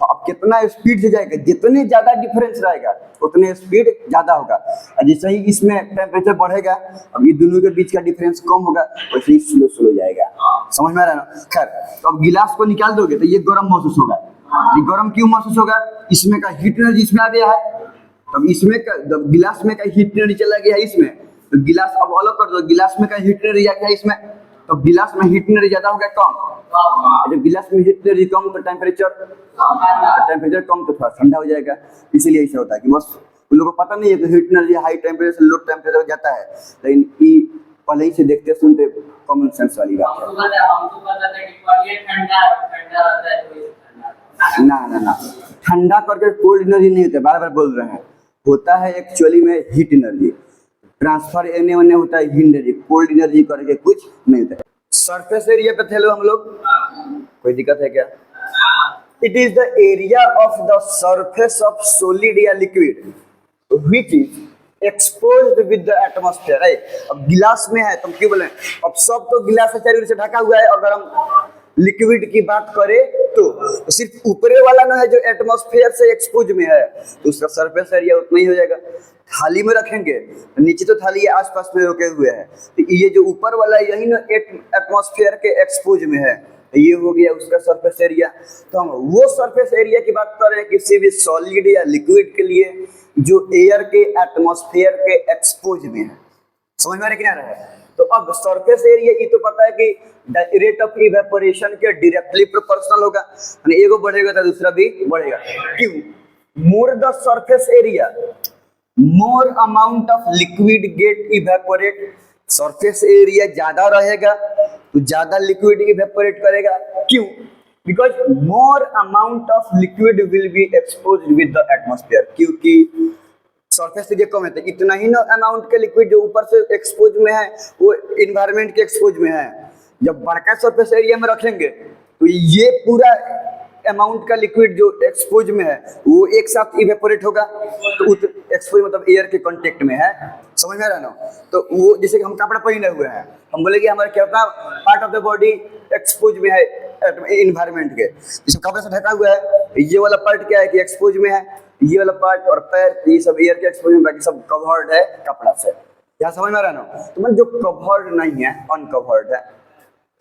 अब कितना स्पीड से जाएगा, जितने ज्यादा डिफरेंस रहेगा उतने स्पीड ज्यादा होगा। जैसे ही इसमें टेम्परेचर बढ़ेगा, अब ये दोनों के बीच का डिफरेंस कम होगा, वैसे ही स्लो जाएगा। समझ में आ रहा है ना? खैर, तो अब गिलास को निकाल दोगे तो ये गर्म महसूस होगा। ये गर्म क्यों महसूस होगा? इसमें का हीट एनर्जी इसमें आ गया है, तब इसमें का गिलास में का हीट एनर्जी चला गया है इसमें, तो गिलास अब अलग कर दो, गिलास में का हीट एनर्जी आ गया है इसमें, तो गिलास में हीट एनर्जी ज्यादा हो गया कम, जब गिलास में हीट एनर्जी कम तो टेम्परेचर कम तो थोड़ा ठंडा हो जाएगा। इसीलिए ऐसा होता है कि बस उन लोगों को पता नहीं है कि हीट एनर्जी हाई टेम्परेचर से लो टेम्परेचर तक जाता है, लेकिन ये पहले ही से देखते सुनते कॉमन सेंस वाली बात है। ना ठंडा करके कोल्ड एनर्जी नहीं होता, बार बार बोल रहे हैं, होता है एक्चुअली में हीट एनर्जी ट्रांसफर एने वने होता है, हीट एनर्जी कोल्ड एनर्जी करके कुछ नहीं होता है। सरफेस एरिया पे थे लोग हम लोग, कोई दिक्कत है क्या? It is the area of the surface of solid या liquid which is exposed with the atmosphere. अब गिलास में है तो क्यों बोले, अब सब तो गिलास से चारों ओर से ढका हुआ है, अगर हम लिक्विड की बात करें तो सिर्फ ऊपरे वाला ना है जो एटमॉस्फेयर से एक्सपोज में है, तो उसका सरफेस एरिया उतना ही हो जाएगा। थाली में रखेंगे नीचे तो थाली आसपास में रुके हुए है, तो ये जो ऊपर वाला है यही ना एटमॉस्फेयर के एक्सपोज में है, ये हो गया उसका सरफेस एरिया। तो हम वो सरफेस एरिया की बात कर रहे हैं किसी भी सॉलिड या लिक्विड के लिए जो एयर के एटमॉस्फेयर के एक्सपोज में है। समझ में आ रहा है? तो अब सरफेस एरिया ये तो पता है कि रेट ऑफ इवेपोरेशन के डायरेक्टली प्रोपोर्शनल होगा, यानी एगो बढ़ेगा तो दूसरा भी बढ़ेगा। क्यों? More the surface area more amount of liquid get evaporate. Surface area ज्यादा रहेगा तो ज्यादा लिक्विड इवेपोरेट करेगा। क्यों? Because more amount of liquid will be exposed with the atmosphere, क्योंकि सरफेस एरिया कम है तो इतना ही ना अमाउंट के लिक्विड जो ऊपर से एक्सपोज में है वो इन्वायरमेंट के एक्सपोज में है। जब बड़का सरफेस एरिया में रखेंगे तो ये पूरा अमाउंट का लिक्विड जो एक्सपोज में है वो एक साथ इवेपोरेट होगा, तो एक्सपोज मतलब एयर के कांटेक्ट में है। समझ में आ रहा है ना? तो वो जैसे कि हम कपड़ा पहने हुए हैं, हम बोलेंगे हमारा कितना part of the body expose में है इन्वायरमेंट के, जैसे कपड़े से ढका हुआ है, ये वाला पार्ट क्या है कि एक्सपोज में है, ये वाला पार्ट और पैर ये सब एयर के एक्सपोज में, बाकी सब कवर्ड है कपड़ा से। यहाँ समझ में आ रहा है ना? तो मतलब जो कवर्ड नहीं है अनकवर्ड है,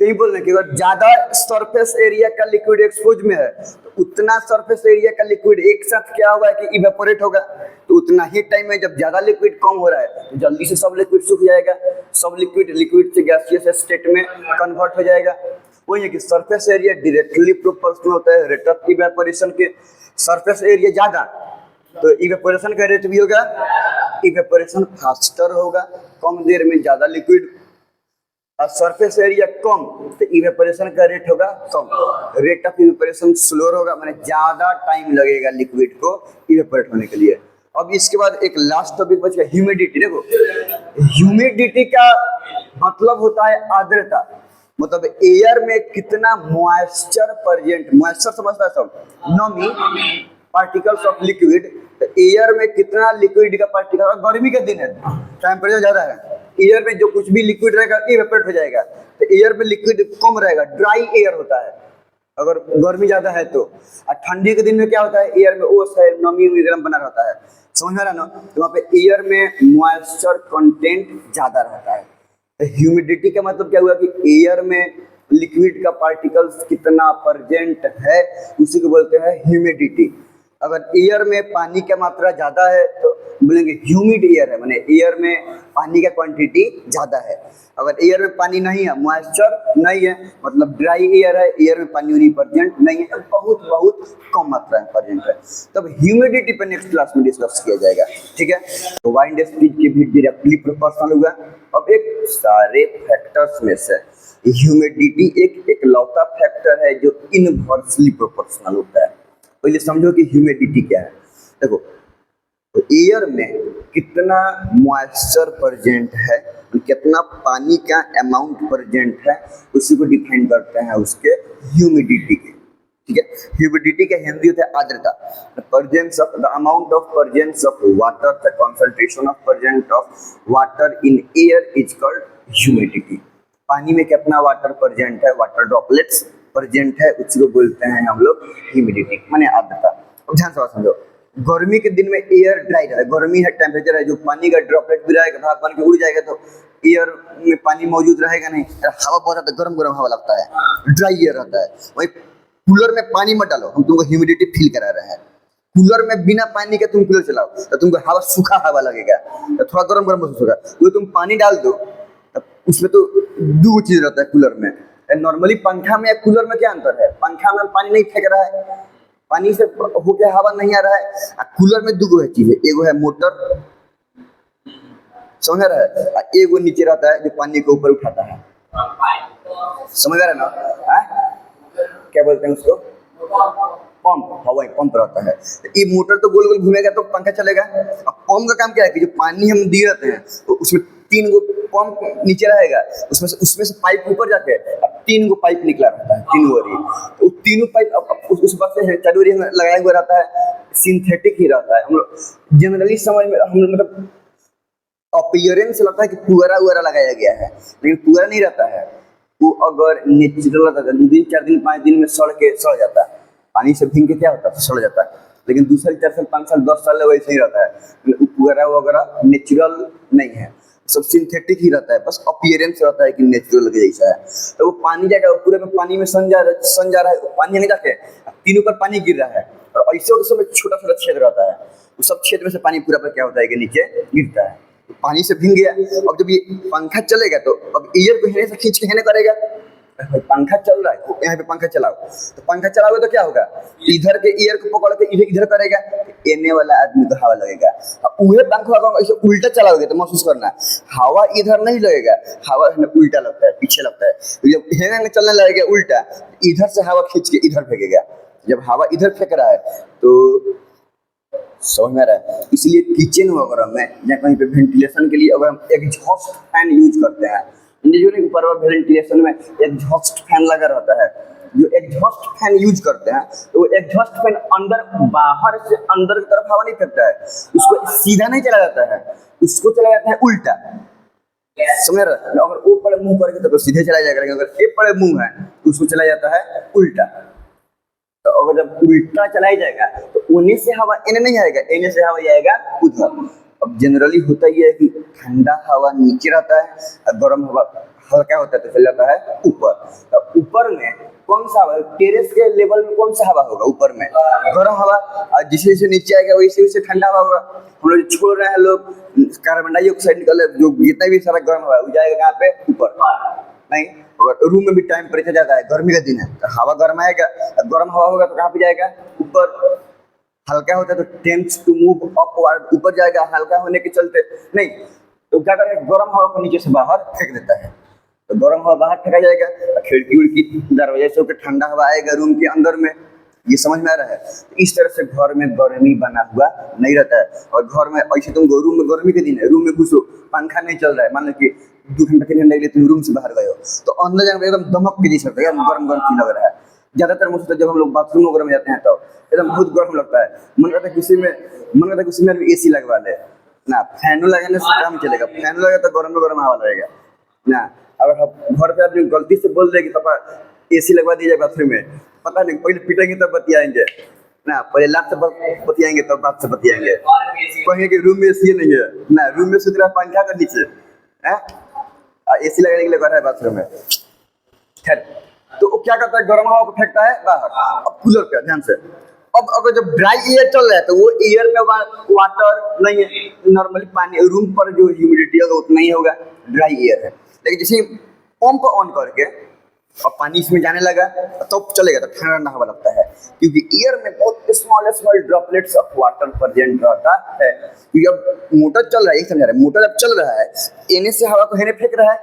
तो ये बोल रहे हैं कि अगर ज्यादा सरफेस एरिया का लिक्विड एक्सपोज में है तो उतना सरफेस एरिया का लिक्विड एक साथ क्या होगा कि इवेपोरेट होगा, तो उतना ही टाइम में जब ज्यादा लिक्विड कम हो रहा है तो जल्दी से सब लिक्विड सूख जाएगा, सब लिक्विड से गैसियस स्टेट में कन्वर्ट हो जाएगा। वही है कि सरफेस एरिया डायरेक्टली प्रोपोर्शनल होता है रेट ऑफ इवेपोरेशन के। सरफेस एरिया ज्यादा तो इवेपोरेशन का रेट भी होगा, इवेपोरेशन फास्टर होगा, कम देर में ज्यादा लिक्विड। और सरफेस एरिया कम तो इवेपोरेशन का रेट होगा कम, रेट ऑफ इवेपोरेशन स्लोअर होगा, माने ज्यादा टाइम लगेगा लिक्विड को इवेपोरेट होने के लिए। अब इसके बाद एक लास्ट टॉपिक बच गया ह्यूमिडिटी। देखो ह्यूमिडिटी का मतलब होता है आर्द्रता, मतलब एयर में कितना मॉइस्चर प्रेजेंट, मॉइस्चर समझता है सब, नमी पार्टिकल्स ऑफ लिक्विड, तो एयर में कितना लिक्विड का पार्टिकल। गर्मी के दिन है टेम्परेचर ज्यादा है, एयर में जो कुछ भी लिक्विड रहेगा इवेपोरेट हो जाएगा, तो एयर में लिक्विड कम रहेगा, ड्राई एयर होता है अगर गर्मी ज्यादा है तो। और ठंडी के दिन में क्या होता है, एयर में ओस है, नमी गर्म बना रहता है। समझ में आ रहा है ना? तो वहाँ पे एयर में मॉइस्चर कंटेंट ज्यादा रहता है। ह्यूमिडिटी का मतलब क्या हुआ कि एयर में लिक्विड का पार्टिकल्स कितना प्रेजेंट है उसी को बोलते हैं ह्यूमिडिटी। अगर एयर में पानी का मात्रा ज्यादा है तो बोलेंगे ह्यूमिड एयर है, माने एयर में पानी का क्वांटिटी ज्यादा है। अगर एयर में पानी नहीं है, मॉइस्चर नहीं है, मतलब ड्राई एयर है, एयर में पानी उनी प्रेजेंट नहीं है, बहुत बहुत कम मात्रा में प्रेजेंट है। तब ह्यूमिडिटी पर नेक्स्ट क्लास में डिस्कस किया जाएगा, ठीक है? तो वाइंड स्पीड की भी डायरेक्टली प्रोपोर्शनल हुआ। अब एक सारे फैक्टर्स में से ह्यूमिडिटी एक एकलौता फैक्टर है जो इनवर्सली प्रोपोर्शनल होता है। पहले समझो कि ह्यूमिडिटी क्या है। देखो तो एयर में कितना मॉइस्चर प्रेजेंट है, कितना पानी का अमाउंट प्रेजेंट है, उसी को डिफाइन करते हैं उसके ह्यूमिडिटी के, ठीक है? ह्यूमिडिटी का हिंदी होता है आर्द्रता, presence of the amount of presence of water, the concentration of presence of water in air is called humidity. पानी में कितना वाटर प्रेजेंट है, वाटर ड्रॉपलेट्स प्रेजेंट है, उसी को बोलते हैं हम लोग ह्यूमिडिटी, माने आर्द्रता। अब ध्यान से समझो, गर्मी के दिन में एयर ड्राई है, गर्मी है, टेम्परेचर है, जो पानी का ड्रॉपलेट भी रहेगा भाप बन के उड़ जाएगा तो एयर में पानी मौजूद रहेगा नहीं, हवा बहुत ज़्यादा गर्म गर्म हवा लगता है, ड्राई एयर रहता है। वही कूलर में पानी मत डालो, हम तुमको ह्यूमिडिटी फील करा रहे हैं। कूलर में बिना पानी के तुम कूलर चलाओ तो तुमको हवा सूखा हवा लगेगा, तो थोड़ा गर्म गर्म महसूस होगा। वो तुम पानी डाल दो तो उसमें तो दो चीज रहता है कूलर में। नॉर्मली पंखा में या कूलर में क्या अंतर है? पंखा में पानी नहीं फेंक रहा है, पानी से होके हवा नहीं आ रहा है। कूलर में दो है चीज है, एगो है मोटर, समझ रहा है, एगो नीचे रहता है जो पानी को ऊपर उठाता है, समझ रहा है ना? क्या बोलते हैं उसको? पंप, हवाई पंप रहता है। ये मोटर तो गोल गोल घूमेगा तो पंखा चलेगा। अब पंप का काम क्या है कि जो पानी हम दे रहते हैं तो उसमें 3 गो पंप नीचे रहेगा, उसमें से पाइप ऊपर जाके अब 3 गो पाइप निकला रहता है, 3 ओरी। तो तीनों पाइप उस बात से चारों ओरी लगाया हुआ रहता है, सिंथेटिक ही रहता है। हम लोग जनरली समझ में हम मतलब अपीयरेंस लगता है कि पुअरा उरा लगाया गया है, लेकिन पुअरा नहीं रहता है वो। अगर नेचुरल रहता है 2 दिन 4 दिन 5 दिन में सड़ जाता है, पानी से भीग के क्या होता है सड़ जाता है। लेकिन 2 साल 4 साल 5 साल 10 साल वैसे ही रहता है, पुअरा वगैरह नेचुरल नहीं है, सब सिंथेटिक ही रहता है, बस अपीयरेंस रहता है कि नेचुरल के जैसा है। तो वो पानी जाएगा वो पूरे में पानी में सन जा रहा है, पानी नहीं जाके तीनों पर पानी गिर रहा है, और ऐसे उसमें छोटा छोटा छेद रहता है, उस सब छेद में से पानी पूरा पर क्या होता है कि नीचे गिरता है, तो पानी से भीग गया। अब जब ये पंखा चलेगा तो अब एयर को हेने से खींच के हेने करेगा। पंखा चल रहा है, यहाँ पे पंखा चलाओ, तो पंखा चलाओगे तो क्या होगा, इधर के एयर को पकड़ के इधर करेगा, एने वाला आदमी को हवा लगेगा। उहे पंखा को ऐसे उल्टा चलाओगे तो महसूस करना हवा इधर नहीं लगेगा, हवा उल्टा लगता है, पीछे लगता है। जब हेने चलने लगेगा उल्टा, इधर से हवा खींच के इधर फेंकेगा। जब हवा इधर फेंक रहा है तो समझ में आ रहा है। इसलिए किचन वगैरह में या कहीं पे वेंटिलेशन के लिए अगर हम एग्जॉस्ट फैन यूज करते हैं, जो ऊपर वेंटिलेशन में एग्जॉस्ट फैन लगा रहता है, जो एग्जॉस्ट फैन यूज करते हैं तो वो एग्जॉस्ट फैन अंदर बाहर से अंदर की तरफ हवा नहीं फेंकता है, उसको सीधा नहीं चला जाता है, उसको चला जाता है उल्टा, समझ रहा है। अगर वो पड़े मुंह करके तो सीधे चला जाएगा, लेकिन अगर ये पड़े मुंह है तो उसको चला जाता है उल्टा। तो अगर जब उल्टा चलाई जाएगा तो उन्हीं से हवा इन्हें नहीं आएगा, इन्हें से हवा आएगा उधर। अब जनरली होता ही है कि ठंडा हवा नीचे रहता है और गर्म हवा हल्का होता है तो चल जाता है ऊपर। तो ऊपर में कौन सा हवा, टेरेस के लेवल में कौन सा हवा होगा? ऊपर में गर्म हवा, और जैसे जैसे नीचे आएगा वैसे वैसे ठंडा हवा होगा। हम लोग छोड़ रहे हैं लोग कार्बन डाइऑक्साइड निकल, जो जितना भी सारा गर्म हवा वो जाएगा कहाँ पे? ऊपर। नहीं, अगर रूम में भी टेम्परेचर ज्यादा है, गर्मी का दिन है तो हवा गर्म आएगा, गर्म हवा होगा तो कहाँ पे जाएगा? ऊपर। हल्का होता है तो टेंड्स टू मूव अपवर्ड, ऊपर जाएगा हल्का होने के चलते। नहीं तो क्या करेगा, गर्म हवा को नीचे से बाहर फेंक देता है, तो गर्म हवा बाहर फेंका जाएगा, खिड़की उड़की दरवाजे से होकर ठंडा हवा आएगा रूम के अंदर में। ये समझ में आ रहा है? तो इस तरह से घर में गर्मी बना हुआ नहीं रहता है। और घर में ऐसे तुम रूम में गर्मी के दिन है, रूम में घुसो, पंखा नहीं चल रहा है, मान लो कि 2 घंटे 3 घंटे के लिए तुम रूम से बाहर गए हो, तो अंदर जाकर एकदम दमक के जैसा लगता है, गर्म गर्म फील लग रहा है। ज्यादातर मुझे जब हम लोग बाथरूम वगैरह में जाते हैं तो एकदम बहुत गर्म लगता है, मन करता है कि उसी में एसी लगवा ले ना, फैनो लगाने से काम चलेगा, फैन लगा तो गर्म गर्म हवा लगेगा ना। अगर हम घर पे आदमी गलती से बोल दे कि पापा एसी लगवा दीजिए बाथरूम में, पता नहीं पहले पिटेंगे तब बतियाएंगे ना, पहले लात से बतियाएंगे तब बात से बतियाएंगे, कहेंगे कि रूम में एसी नहीं है ना, रूम में सुतरा पंखा का नीचे है, एसी लगाने के लिए कर रहा है बाथरूम में। खैर, तो वो क्या करता है, गर्म हवा को फेंकता है बाहर। अब कूलर पे ध्यान से, अब अगर जब ड्राई एयर चल रहा है तो वो एयर में वाटर नहीं है, नॉर्मली पानी रूम पर जो ह्यूमिडिटी होगा उतना ही होगा, ड्राई एयर है। लेकिन जैसे पंप ऑन करके और पानी इसमें जाने लगा तो चलेगा तो ठंडा हवा लगता है, क्योंकि एयर में बहुत small droplets of water present रहता है। क्योंकि अब मोटर चल रहा है, समझा रहे, मोटर जब चल रहा है एने से हवा को हेने फेंक रहा है,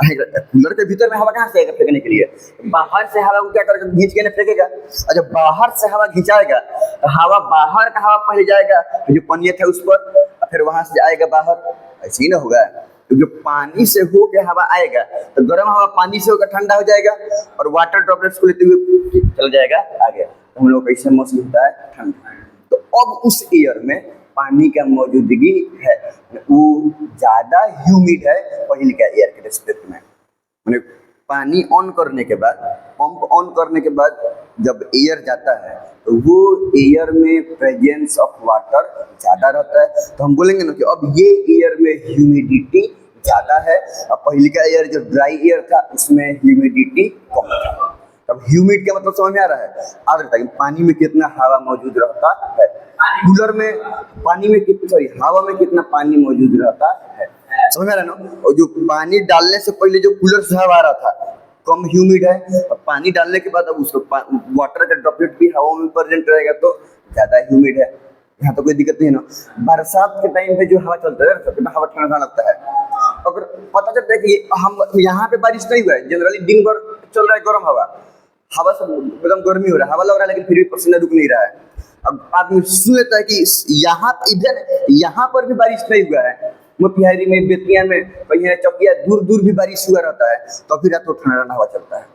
कूलर के भीतर में हवा कहाँ से आएगा फेंकने के लिए? बाहर से हवा को क्या करके खींच के फेंकेगा, और जब बाहर से हवा खिंचाएगा तो हवा बाहर का हवा पहले जाएगा जो पनियत है उस पर, फिर वहां से आएगा बाहर, ऐसे ही ना होगा। क्योंकि पानी से होके हवा आएगा तो गर्म हवा पानी से होकर ठंडा हो जाएगा और वाटर ड्रॉपलेट्स को लेते हुए चल जाएगा आगे, तो हम लोग कैसे मौसम होता है ठंडा। तो अब उस एयर में पानी का मौजूदगी है, वो ज्यादा ह्यूमिड है पहले का एयर के रिस्पेक्ट में। मैंने पानी ऑन करने के बाद, पंप ऑन करने के बाद जब एयर जाता है तो वो एयर में प्रेजेंस ऑफ वाटर ज्यादा रहता है, तो हम बोलेंगे ना कि अब ये एयर में ह्यूमिडिटी ज्यादा है, और पहले का एयर जो ड्राई एयर था उसमें ह्यूमिडिटी कम था। अब ह्यूमिड का मतलब समझ में आ रहा है? आर्द्रता, पानी में कितना हवा मौजूद रहता है, कूलर में पानी में कितना, सॉरी हवा में कितना पानी मौजूद रहता है। समझ में आ रहा है ना। और जो पानी डालने से पहले जो कूलर से हवा आ रहा था कम ह्यूमिड है, और पानी डालने के बाद अब उसको वाटर का ड्रॉपलेट भी हवा में प्रेजेंट रहेगा तो ज्यादा ह्यूमिड है। यहाँ तो कोई दिक्कत नहीं है ना। बरसात के टाइम पे जो हवा चलता है कितना हवा ठंडा लगता है। अगर पता चलता है कि हम यहाँ पे बारिश नहीं हुआ है, जनरली दिन भर चल रहा है गर्म हवा, हवा सब एकदम गर्मी हो रहा है, हवा लग रहा है लेकिन फिर भी पसीना रुक नहीं रहा है। अब आदमी सुन लेता है कि यहाँ इधर यहाँ पर भी बारिश नहीं हुआ है, मोतिहारी में, बेतिया में, कहीं चौकिया दूर दूर भी बारिश हुआ रहता है, तो फिर रात को ठंडा हवा चलता है।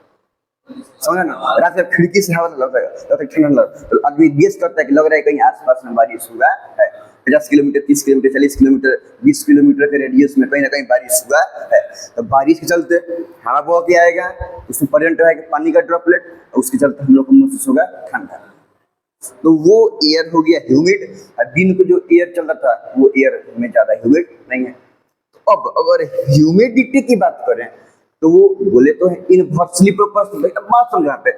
समझा ना। रात में खिड़की से हवा लगता है ठंडा लगता है, तो आदमी गेस करता है कि लग रहा है कहीं आसपास में बारिश हुआ है। 50 किलोमीटर, 30 किलोमीटर, 40 किलोमीटर, 20 किलोमीटर के रेडियस में कहीं ना कहीं बारिश हुआ है। तो बारिश के चलते हवा बह के आएगा, उसमें प्रेजेंट रहेगा पानी का ड्रॉपलेट, और उसके चलते हम लोग को महसूस होगा ठंडा। तो वो एयर हो गया ह्यूमिड। और दिन को जो एयर चल रहा था वो एयर में ज्यादा ह्यूमिड नहीं है। तो अब अगर ह्यूमिडिटी की बात करें तो वो बोले तो है इनवर्सली प्रोपोर्शनल। बात समझा पे।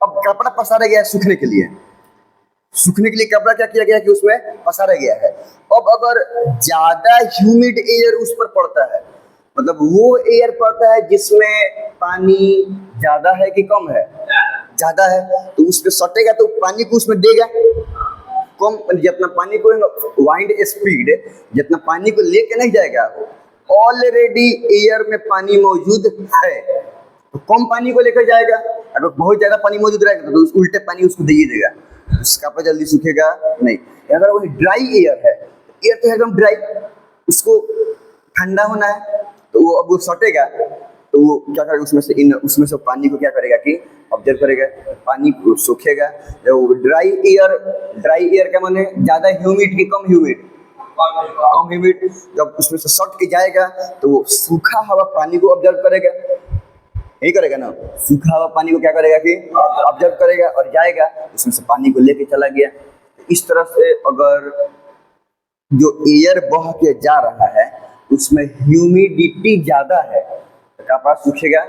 अब कपड़ा पसारा गया है सूखने के लिए, सूखने के लिए कपड़ा क्या किया गया कि उसमें पसारा गया है। अब अगर ज्यादा ह्यूमिड एयर उस पर पड़ता है, मतलब वो एयर पड़ता है जिसमें पानी ज्यादा है कि कम है, ज्यादा है, तो उस पर सटेगा तो पानी को उसमें देगा कम। जितना पानी को वाइंड स्पीड जितना पानी को लेके नहीं जाएगा, ऑलरेडी एयर में पानी मौजूद है, तो कम पानी को लेकर जाएगा। अगर बहुत ज्यादा पानी मौजूद रहेगा तो उल्टे पानी उसको दे ही देगा, उसका कपड़ा जल्दी सूखेगा नहीं। अगर वही ड्राई एयर है, एयर तो एकदम ड्राई, उसको ठंडा होना है, तो वो अब वो सटेगा तो वो क्या करेगा, उसमें से पानी को क्या करेगा कि ऑब्जर्व करेगा, पानी को सूखेगा। जब ड्राई एयर का माने ज्यादा ह्यूमिड की कम ह्यूमिड, कम ह्यूमिड, जब उसमें से सट के जाएगा तो वो सूखा हवा पानी को ऑब्जर्व करेगा, यही करेगा ना। सूखा हवा पानी को क्या करेगा कि ऑब्जर्व करेगा और जाएगा, उसमें से पानी को लेके चला गया। इस तरह से अगर जो एयर बह के जा रहा है उसमें ह्यूमिडिटी ज्यादा है तो कपड़ा सूखेगा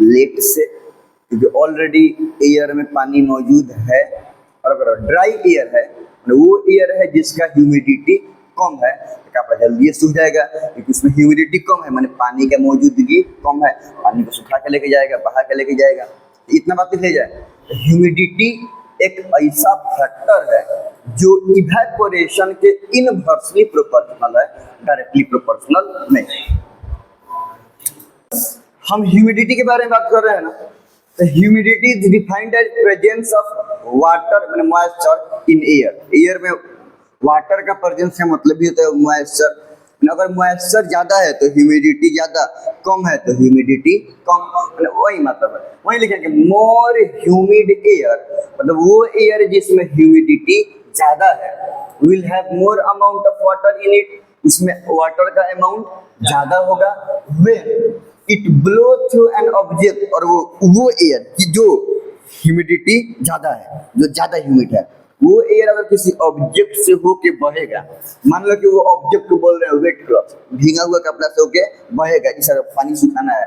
लेट से, क्योंकि ऑलरेडी एयर में पानी मौजूद है। और अगर ड्राई एयर है, वो एयर है जिसका ह्यूमिडिटी कम है, तो कपड़ा जल्दी सूख जाएगा, क्योंकि उसमें ह्यूमिडिटी कम है, माने पानी का मौजूदगी कम है, पानी को सुखा के लेके जाएगा, बहा के लेके जाएगा। इतना बात ले जाए, ह्यूमिडिटी एक ऐसा फैक्टर है जो इवेपोरेशन के इनवर्सली प्रोपोर्शनल है, डायरेक्टली प्रोपोर्शनल नहीं। हम ह्यूमिडिटी के बारे में बात कर रहे हैं ना, तो humidity is defined as presence of water माने मॉइस्चर इन एयर। एयर में वाटर का प्रेजेंस का मतलब भी होता है मॉइस्चर। अगर मॉइस्चर ज्यादा है तो ह्यूमिडिटी ज्यादा, कम है तो ह्यूमिडिटी कम, वही मतलब है। वही लिखेंगे मोर ह्यूमिड एयर, मतलब वो एयर जिसमें ह्यूमिडिटी ज्यादा है, will have more amount of water in it, इसमें वाटर का अमाउंट ज्यादा होगा। When it blow through an object, और वो एयर की जो ह्यूमिडिटी ज्यादा है, जो ज्यादा ह्यूमिड है, वो एयर अगर किसी ऑब्जेक्ट से होके बहेगा, मान लो कि वो ऑब्जेक्ट को बोल रहे हैं वेट क्लॉथ, भीगा हुआ कपड़ा से होके बहेगा, जैसे पानी सुखाना है,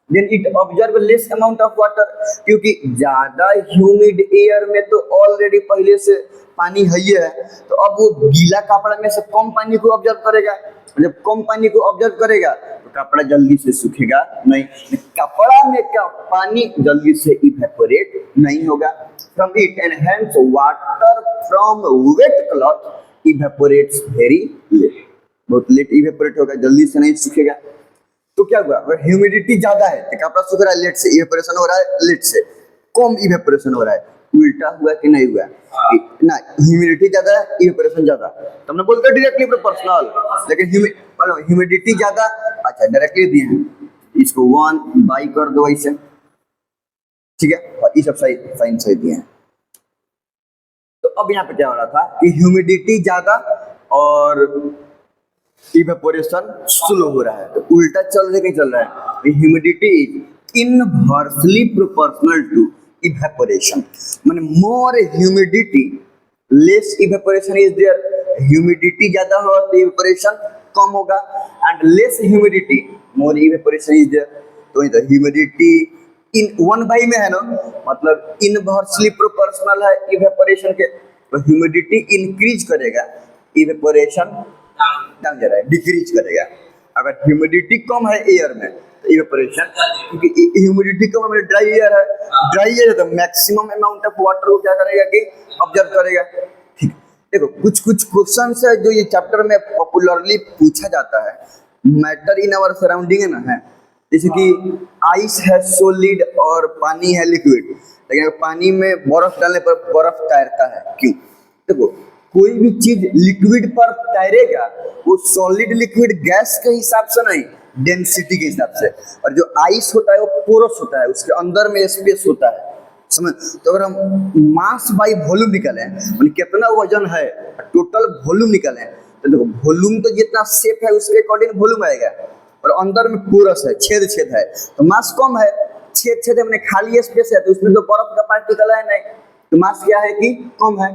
then it observe less amount of water, क्योंकि ज्यादा ह्यूमिड एयर में तो ऑलरेडी पहले से पानी है, तो अब वो गीला कपड़ा में से कम पानी को ऑब्जर्व करेगा। जब कम पानी को ऑब्जर्व करेगा तो कपड़ा जल्दी से सूखेगा नहीं, कपड़ा में का पानी जल्दी से इवेपोरेट नहीं होगा। From it and hence water from wet cloth evaporates very late, बहुत लेट इवेपोरेट होगा, जल्दी से नहीं सूखेगा। तो क्या हुआ, अगर ह्यूमिडिटी ज्यादा है तो कपड़ा सूख रहा है लेट से, इवेपोरेशन हो रहा है लेट से, कम इवेपोरेशन हो रहा है। उल्टा हुआ कि नहीं हुआ ना, ह्यूमिडिटी ज्यादा है इवेपोरेशन ज्यादा, तो हमने बोलते डायरेक्टली प्रोपोर्शनल, लेकिन ह्यूमिडिटी ज्यादा, अच्छा डायरेक्टली दिए हैं, इसको 1 बाई कर दो ऐसे, ठीक है, और ये सब सही साइन सही दिए हैं। तो अब यहाँ पे क्या हो रहा था कि ह्यूमिडिटी ज्यादा और इवेपोरेशन स्लो हो रहा है, तो उल्टा चल रहा है। Humidity inversely proportional to evaporation, माने more humidity less evaporation is there. Humidity ज्यादा हो तो इवेपोरेशन कम होगा, and less humidity more evaporation is there. तो ह्यूमिडिटी इन 1 बाई में है ना, मतलब इनवर्सली प्रोपोर्शनल है इवेपोरेशन के, तो ह्यूमिडिटी इंक्रीज करेगा, इवेपोरेशन डाउन जा रहा है, डिक्रीज करेगा। अगर ह्यूमिडिटी कम है एयर में तो इवेपोरेशन, क्योंकि ह्यूमिडिटी कम है, ड्राई एयर है, ड्राई एयर है तो मैक्सिमम अमाउंट ऑफ वाटर को क्या करेगा कि ऑब्जर्व करेगा। ठीक, देखो कुछ कुछ क्वेश्चन है जो ये चैप्टर में पॉपुलरली पूछा जाता है, मैटर इन आवर सराउंडिंग है ना, है जैसे कि आइस है सॉलिड और पानी है लिक्विड, लेकिन पानी में बर्फ डालने पर बर्फ तैरता है, क्यों? देखो कोई भी चीज लिक्विड पर तैरेगा वो सॉलिड लिक्विड गैस के हिसाब से नहीं, डेंसिटी के हिसाब से। और जो आइस होता है वो पोरस होता है, उसके अंदर में स्पेस होता है, समझ। तो अगर हम मास बाई वॉल्यूम निकालें, मतलब कितना वजन है, टोटल वॉल्यूम निकालें, तो देखो वॉल्यूम तो जितना शेप है उसके अकॉर्डिंग वॉल्यूम आएगा, और अंदर में पोरस है, छेद छेद है, तो मास कम है, छेद छेद है, खाली स्पेस है, तो उसमें तो बर्फ का पार्टिकल है नहीं, तो मास क्या है कि कम है।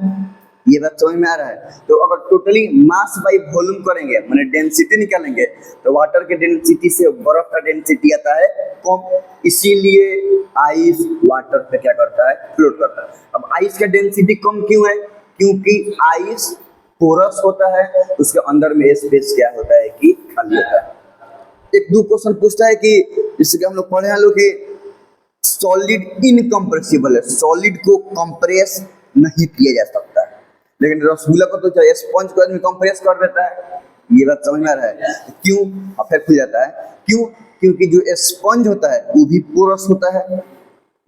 ये बात समझ में आ रहा है? तो अगर टोटली मास बाई वॉल्यूम करेंगे, माने डेंसिटी निकालेंगे, तो वाटर के डेंसिटी से बर्फ का डेंसिटी आता है कम, इसीलिए आइस वाटर पे क्या करता है, फ्लोट करता है। अब आइस का डेंसिटी कम क्यों है? क्योंकि आइस पोरस होता है, उसके अंदर में स्पेस क्या होता है कि खाली होता है। एक दो क्वेश्चन पूछता है कि जैसे कि हम लोग पढ़े हैं लोग कि सॉलिड इनकम्प्रेसिबल है, सॉलिड को कंप्रेस नहीं किया जा सकता है, लेकिन रसगुल्ला को तो चाहे स्पंज को आदमी कंप्रेस कर देता है। ये बात समझ में आ रहा है? क्यों? फिर खुल जाता है, क्यों? क्योंकि जो स्पंज होता है वो भी पोरस होता है,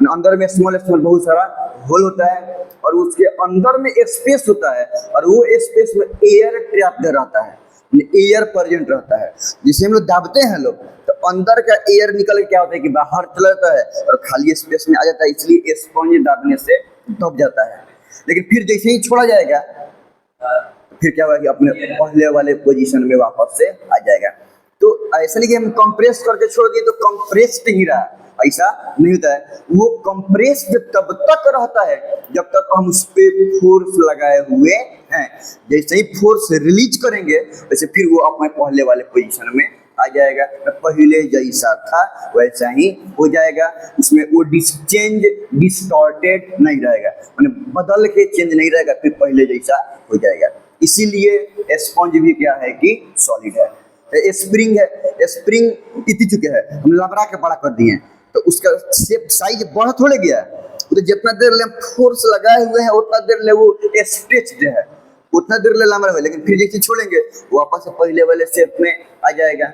अंदर में स्मॉल स्मॉल बहुत सारा होल होता है, और उसके अंदर में एक स्पेस होता है, और वो स्पेस में एयर ट्रैप्ड रहता है, एयर प्रेजेंट रहता है। जिसे हम लोग दाबते हैं लोग, तो अंदर का एयर निकल के क्या होता है कि बाहर चला जाता है और खाली स्पेस में आ जाता है, इसलिए स्पंज दाबने से दब जाता है। लेकिन फिर जैसे ही छोड़ा जाएगा फिर क्या होगा कि अपने पहले वाले पोजीशन में वापस से आ जाएगा। तो ऐसा नहीं कि हम कंप्रेस करके छोड़ दिए तो कंप्रेस्ड ही रहा, ऐसा नहीं होता है। वो कंप्रेस्ड तब तक रहता है जब तक हम उस पर फोर्स लगाए हुए हैं। जैसे ही फोर्स रिलीज करेंगे वैसे फिर वो अपने पहले वाले पोजीशन में आ जाएगा, पहले जैसा था वैसा ही हो जाएगा। उसमें वो चेंज डिस्टॉर्टेड नहीं रहेगा, माने बदल के चेंज नहीं रहेगा, फिर पहले जैसा हो जाएगा। इसीलिए स्पंज भी क्या है कि सॉलिड है। स्प्रिंग है, स्प्रिंग इतनी चुके हैं, हम लबड़ा के बड़ा कर दिए तो उसका शेप साइज बढ़ थोड़े गया, तो जितना देर ले फोर्स लगाए हुए हैं उतना देर ले वो स्ट्रेच्ड है, उतना देर ले लंबा है, लेकिन फिर जैसे छोड़ेंगे वापस से पहले वाले शेप में आ जाएगा।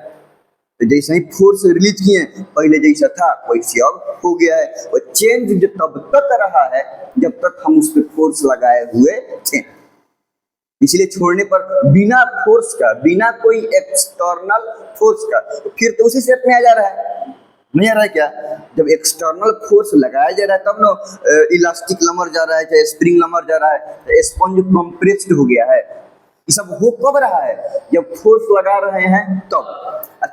तो जैसे ही फोर्स रिलीज किए पहले जैसा था वैसे अब हो गया है। और चेंज जो तब तक रहा है जब तक हम उस पर फोर्स लगाए हुए थे, इसलिए छोड़ने पर बिना फोर्स का, बिना कोई एक्सटर्नल फोर्स का, तो फिर तो उसी शेप में आ जा रहा है, नहीं आ रहा है क्या? जब एक्सटर्नल फोर्स लगाया जा रहा है तब ना इलास्टिक लमर जा रहा है, चाहे स्प्रिंग लमर जा रहा है, स्पंज कंप्रेस्ड हो गया है। ये सब हो कब रहा है? जब फोर्स लगा रहे हैं तब,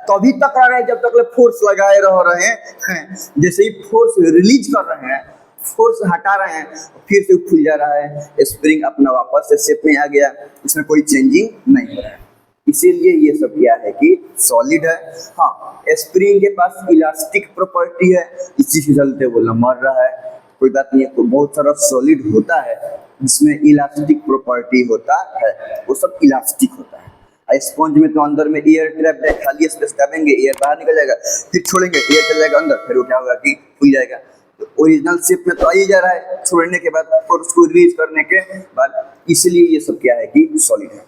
तभी तक आ रहा है जब तक फोर्स लगाए रह रहे हैं। जैसे ही फोर्स रिलीज कर रहे हैं, फोर्स हटा रहे हैं, फिर से खुल जा रहा है, स्प्रिंग अपना वापस से शेप में आ गया, इसमें कोई चेंजिंग नहीं हो रहा है। इसीलिए ये सब क्या है कि सॉलिड है। हाँ, स्प्रिंग के पास इलास्टिक प्रॉपर्टी है, इसी के चलते वो लमर रहा है, कोई बात नहीं है। तो बहुत सारा सॉलिड होता है जिसमें इलास्टिक प्रॉपर्टी होता है, वो सब इलास्टिक होता है। स्पंज में तो अंदर में एयर ट्रैप्ड है, खाली स्पेस दाबेंगे एयर बाहर निकल जाएगा, फिर छोड़ेंगे एयर चल जाएगा अंदर, फिर वो क्या होगा कि खुल जाएगा। तो ओरिजिनल शेप में तो आ ही जा रहा है छोड़ने के बाद और उसको रिलीज करने के बाद, इसलिए ये सब क्या है कि सॉलिड है।